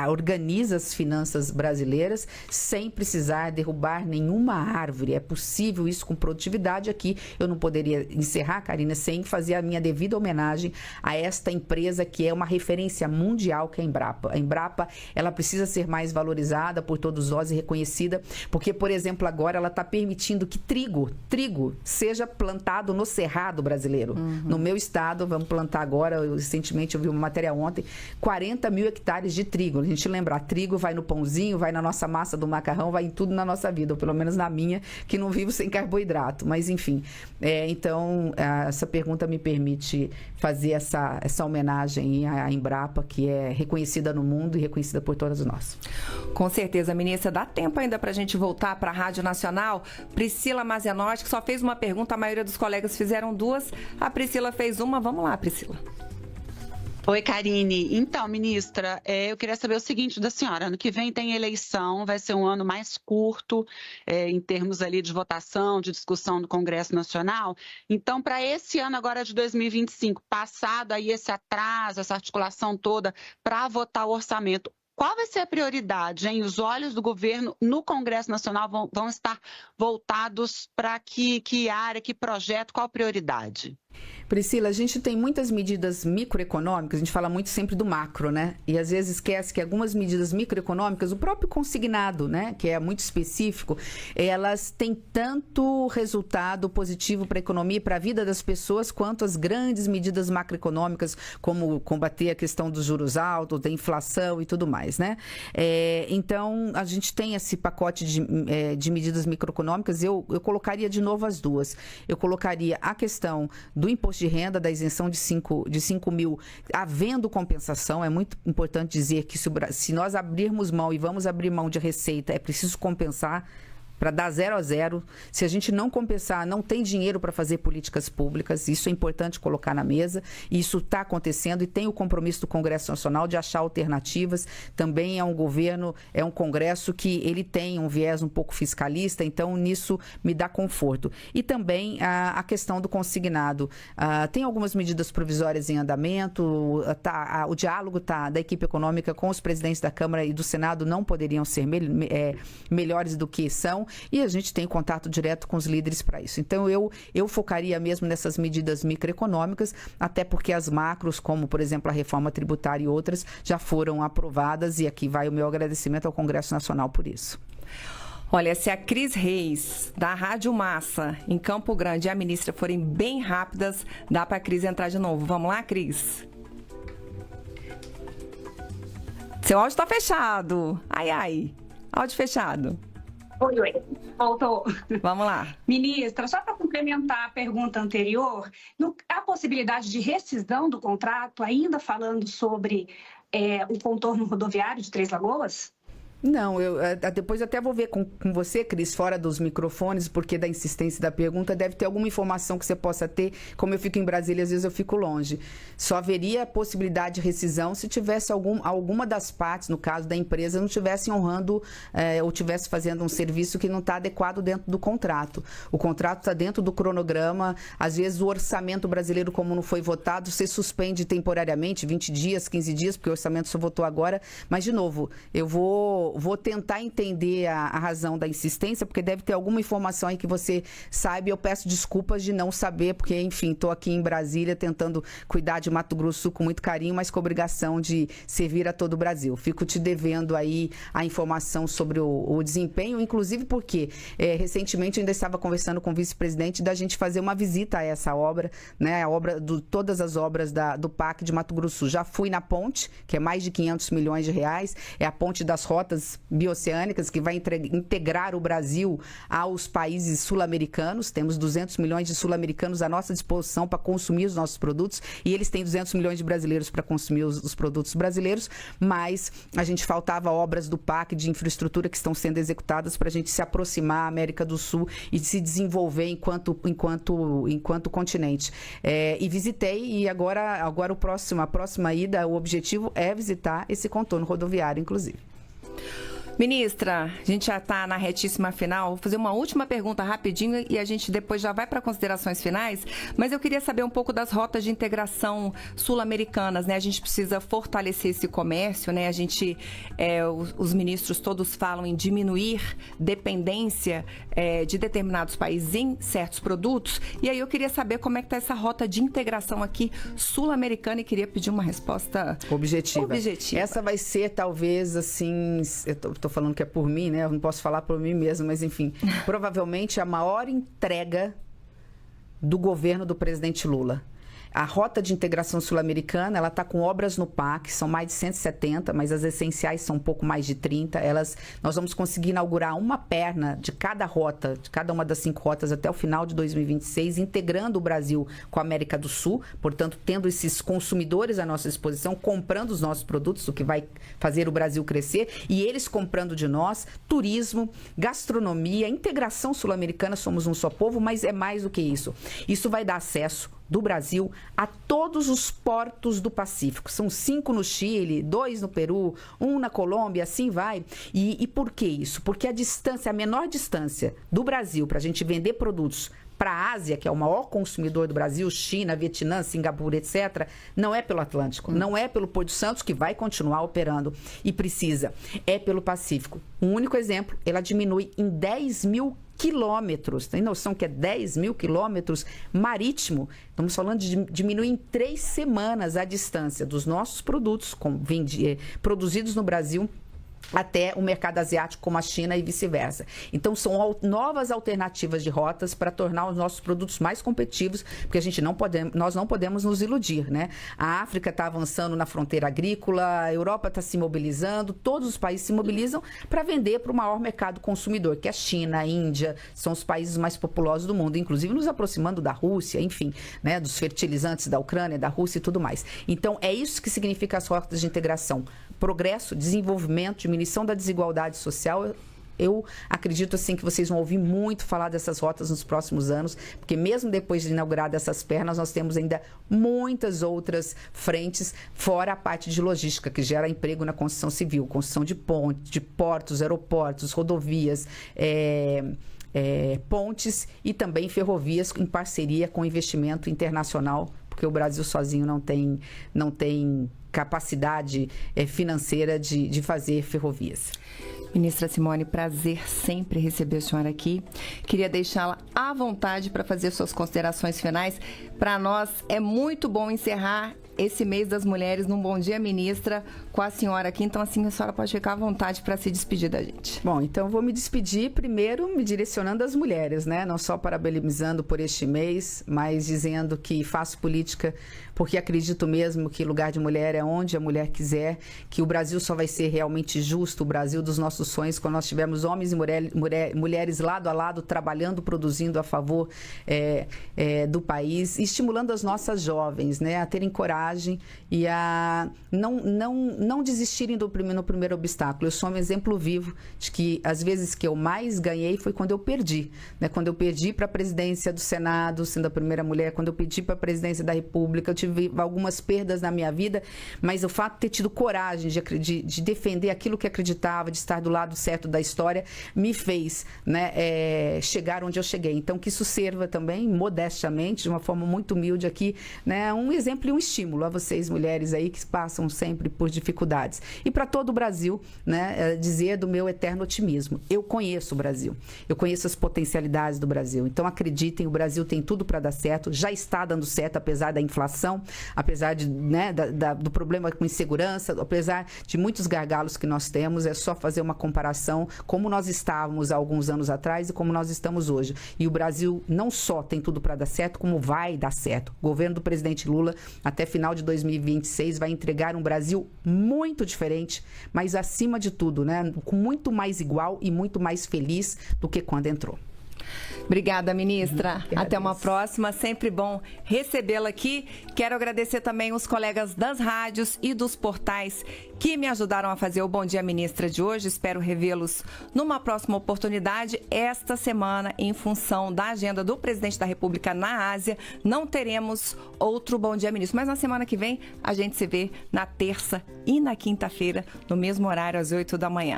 organiza as finanças brasileiras, sem precisar derrubar nenhuma árvore. É possível isso com produtividade. Aqui eu não poderia encerrar, Karina, sem fazer a minha devida homenagem a esta empresa que é uma referência mundial, que é a Embrapa. A Embrapa, ela precisa ser mais valorizada por todos nós e reconhecida, porque, por exemplo, agora ela está permitindo que trigo seja plantado no Cerrado brasileiro. No meu estado, vamos plantar agora, recentemente eu vi uma matéria ontem, 40 mil hectares de trigo. A gente lembra, trigo vai no pãozinho, vai na nossa massa do macarrão, vai em tudo na nossa vida, ou pelo menos na minha, que não vivo sem carboidrato. Mas, enfim, então, essa pergunta me permite fazer essa homenagem à Embrapa, que é reconhecida no mundo e reconhecida por todos nós. Com certeza, ministra. Dá tempo ainda para a gente voltar para a Rádio Nacional. Priscila Mazenotti, que só fez uma pergunta, a maioria dos colegas fizeram duas. A Priscila fez uma. Vamos lá, Priscila. Oi, Karine. Então, ministra, eu queria saber o seguinte da senhora. Ano que vem tem eleição, vai ser um ano mais curto em termos ali de votação, de discussão do Congresso Nacional. Então, para esse ano agora de 2025, passado aí esse atraso, essa articulação toda para votar o orçamento, qual vai ser a prioridade, hein? Os olhos do governo no Congresso Nacional vão estar voltados para que área, que projeto, qual a prioridade? Priscila, a gente tem muitas medidas microeconômicas, a gente fala muito sempre do macro, né? E às vezes esquece que algumas medidas microeconômicas, o próprio consignado, né, que é muito específico, elas têm tanto resultado positivo para a economia e para a vida das pessoas, quanto as grandes medidas macroeconômicas, como combater a questão dos juros altos, da inflação e tudo mais, né? Então, a gente tem esse pacote de medidas microeconômicas. Eu colocaria de novo as duas. Eu colocaria a questão do imposto de renda, da isenção de 5 mil, havendo compensação. É muito importante dizer que se nós abrirmos mão e vamos abrir mão de receita, é preciso compensar para dar 0 a 0. Se a gente não compensar, não tem dinheiro para fazer políticas públicas. Isso é importante colocar na mesa. Isso está acontecendo e tem o compromisso do Congresso Nacional de achar alternativas. Também é um governo, é um Congresso que ele tem um viés um pouco fiscalista, então nisso me dá conforto. E também a questão do consignado. Tem algumas medidas provisórias em andamento, o diálogo da equipe econômica com os presidentes da Câmara e do Senado não poderiam ser melhores do que são. E a gente tem contato direto com os líderes para isso. Então, eu focaria mesmo nessas medidas microeconômicas, até porque as macros, como, por exemplo, a reforma tributária e outras, já foram aprovadas, e aqui vai o meu agradecimento ao Congresso Nacional por isso. Olha, se a Cris Reis, da Rádio Massa, em Campo Grande, e a ministra forem bem rápidas, dá para a Cris entrar de novo. Vamos lá, Cris? Seu áudio está fechado. Ai. Áudio fechado. Oi, voltou. Vamos lá. Ministra, só para complementar a pergunta anterior, há possibilidade de rescisão do contrato, ainda falando sobre o contorno rodoviário de Três Lagoas? Não, eu depois até vou ver com você, Cris, fora dos microfones, porque da insistência da pergunta deve ter alguma informação que você possa ter. Como eu fico em Brasília, às vezes eu fico longe. Só haveria possibilidade de rescisão se tivesse alguma das partes, no caso da empresa, não estivesse honrando ou estivesse fazendo um serviço que não está adequado dentro do contrato. O contrato está dentro do cronograma. Às vezes o orçamento brasileiro, como não foi votado, você suspende temporariamente, 20 dias, 15 dias, porque o orçamento só votou agora. Mas, de novo, eu vou tentar entender a razão da insistência, porque deve ter alguma informação aí que você saiba, e eu peço desculpas de não saber, porque, enfim, estou aqui em Brasília tentando cuidar de Mato Grosso do Sul com muito carinho, mas com obrigação de servir a todo o Brasil. Fico te devendo aí a informação sobre o desempenho, inclusive porque recentemente eu ainda estava conversando com o vice-presidente da gente fazer uma visita a essa obra, né, todas as obras do PAC de Mato Grosso do Sul. Já fui na ponte, que é mais de 500 milhões de reais, é a ponte das rotas bioceânicas, que vai integrar o Brasil aos países sul-americanos. Temos 200 milhões de sul-americanos à nossa disposição para consumir os nossos produtos, e eles têm 200 milhões de brasileiros para consumir os produtos brasileiros, mas a gente faltava obras do PAC de infraestrutura que estão sendo executadas para a gente se aproximar à América do Sul e se desenvolver enquanto continente. E visitei, e agora a próxima ida, o objetivo é visitar esse contorno rodoviário, inclusive. Ministra, a gente já está na retíssima final. Vou fazer uma última pergunta rapidinho e a gente depois já vai para considerações finais. Mas eu queria saber um pouco das rotas de integração sul-americanas, né? A gente precisa fortalecer esse comércio, né? Os ministros todos falam em diminuir dependência de determinados países em certos produtos. E aí eu queria saber como é que está essa rota de integração aqui sul-americana e queria pedir uma resposta objetiva. Essa vai ser talvez assim, eu tô falando que é por mim, né? Eu não posso falar por mim mesmo, mas enfim, provavelmente a maior entrega do governo do presidente Lula. A rota de integração sul-americana, ela está com obras no PAC, são mais de 170, mas as essenciais são um pouco mais de 30. Nós vamos conseguir inaugurar uma perna de cada rota, de cada uma das 5 rotas até o final de 2026, integrando o Brasil com a América do Sul, portanto, tendo esses consumidores à nossa disposição, comprando os nossos produtos, o que vai fazer o Brasil crescer, e eles comprando de nós, turismo, gastronomia, integração sul-americana, somos um só povo, mas é mais do que isso. Isso vai dar acesso do Brasil a todos os portos do Pacífico. São 5 no Chile, 2 no Peru, 1 na Colômbia, assim vai. E por que isso? Porque a menor distância do Brasil para a gente vender produtos para a Ásia, que é o maior consumidor do Brasil, China, Vietnã, Singapura, etc., não é pelo Atlântico, não é pelo Porto Santos, que vai continuar operando e precisa, é pelo Pacífico. Um único exemplo, ela diminui em 10 mil quilômetros, tem noção que é 10 mil quilômetros marítimo? Estamos falando de diminuir em 3 semanas a distância dos nossos produtos produzidos no Brasil até o mercado asiático como a China e vice-versa. Então, são novas alternativas de rotas para tornar os nossos produtos mais competitivos, porque nós não podemos nos iludir, né? A África está avançando na fronteira agrícola, a Europa está se mobilizando, todos os países se mobilizam para vender para o maior mercado consumidor, que é a China, a Índia, são os países mais populosos do mundo, inclusive nos aproximando da Rússia, enfim, né? Dos fertilizantes da Ucrânia, da Rússia e tudo mais. Então, é isso que significa as rotas de integração. Progresso, desenvolvimento, diminuição da desigualdade social. Eu acredito assim que vocês vão ouvir muito falar dessas rotas nos próximos anos, porque mesmo depois de inaugurar essas pernas, nós temos ainda muitas outras frentes, fora a parte de logística, que gera emprego na construção civil, construção de pontes, de portos, aeroportos, rodovias, pontes e também ferrovias em parceria com investimento internacional, porque o Brasil sozinho não tem capacidade financeira de fazer ferrovias. Ministra Simone, prazer sempre receber a senhora aqui. Queria deixá-la à vontade para fazer suas considerações finais. Para nós é muito bom encerrar esse mês das mulheres num Bom Dia Ministra com a senhora aqui. Então, assim, a senhora pode ficar à vontade para se despedir da gente. Bom, então eu vou me despedir primeiro me direcionando às mulheres, né? Não só parabenizando por este mês, mas dizendo que faço política porque acredito mesmo que lugar de mulher é onde a mulher quiser, que o Brasil só vai ser realmente justo, o Brasil dos nossos sonhos, quando nós tivermos homens e mulheres lado a lado, trabalhando, produzindo a favor do país, estimulando as nossas jovens, né, a terem coragem e a não desistirem no primeiro obstáculo. Eu sou um exemplo vivo de que as vezes que eu mais ganhei foi quando eu perdi, né? Quando eu perdi para a presidência do Senado, sendo a primeira mulher, quando eu pedi para a presidência da República, eu tive algumas perdas na minha vida, mas o fato de ter tido coragem de defender aquilo que acreditava, de estar do lado certo da história, me fez, né, chegar onde eu cheguei. Então, que isso sirva também, modestamente, de uma forma muito humilde aqui, né, um exemplo e um estímulo a vocês, mulheres aí, que passam sempre por dificuldades. E para todo o Brasil, né, dizer do meu eterno otimismo. Eu conheço o Brasil, eu conheço as potencialidades do Brasil. Então, acreditem, o Brasil tem tudo para dar certo, já está dando certo, apesar da inflação, apesar do problema com insegurança, apesar de muitos gargalos que nós temos, é só fazer uma comparação como nós estávamos há alguns anos atrás e como nós estamos hoje. E o Brasil não só tem tudo para dar certo, como vai dar certo. O governo do presidente Lula, até final de 2026, vai entregar um Brasil muito diferente, mas acima de tudo, né, com muito mais igual e muito mais feliz do que quando entrou. Obrigada, ministra. Até uma próxima. Sempre bom recebê-la aqui. Quero agradecer também os colegas das rádios e dos portais que me ajudaram a fazer o Bom Dia Ministra de hoje. Espero revê-los numa próxima oportunidade. Esta semana, em função da agenda do presidente da República na Ásia, não teremos outro Bom Dia Ministro. Mas na semana que vem, a gente se vê na terça e na quinta-feira, no mesmo horário, às 8 da manhã.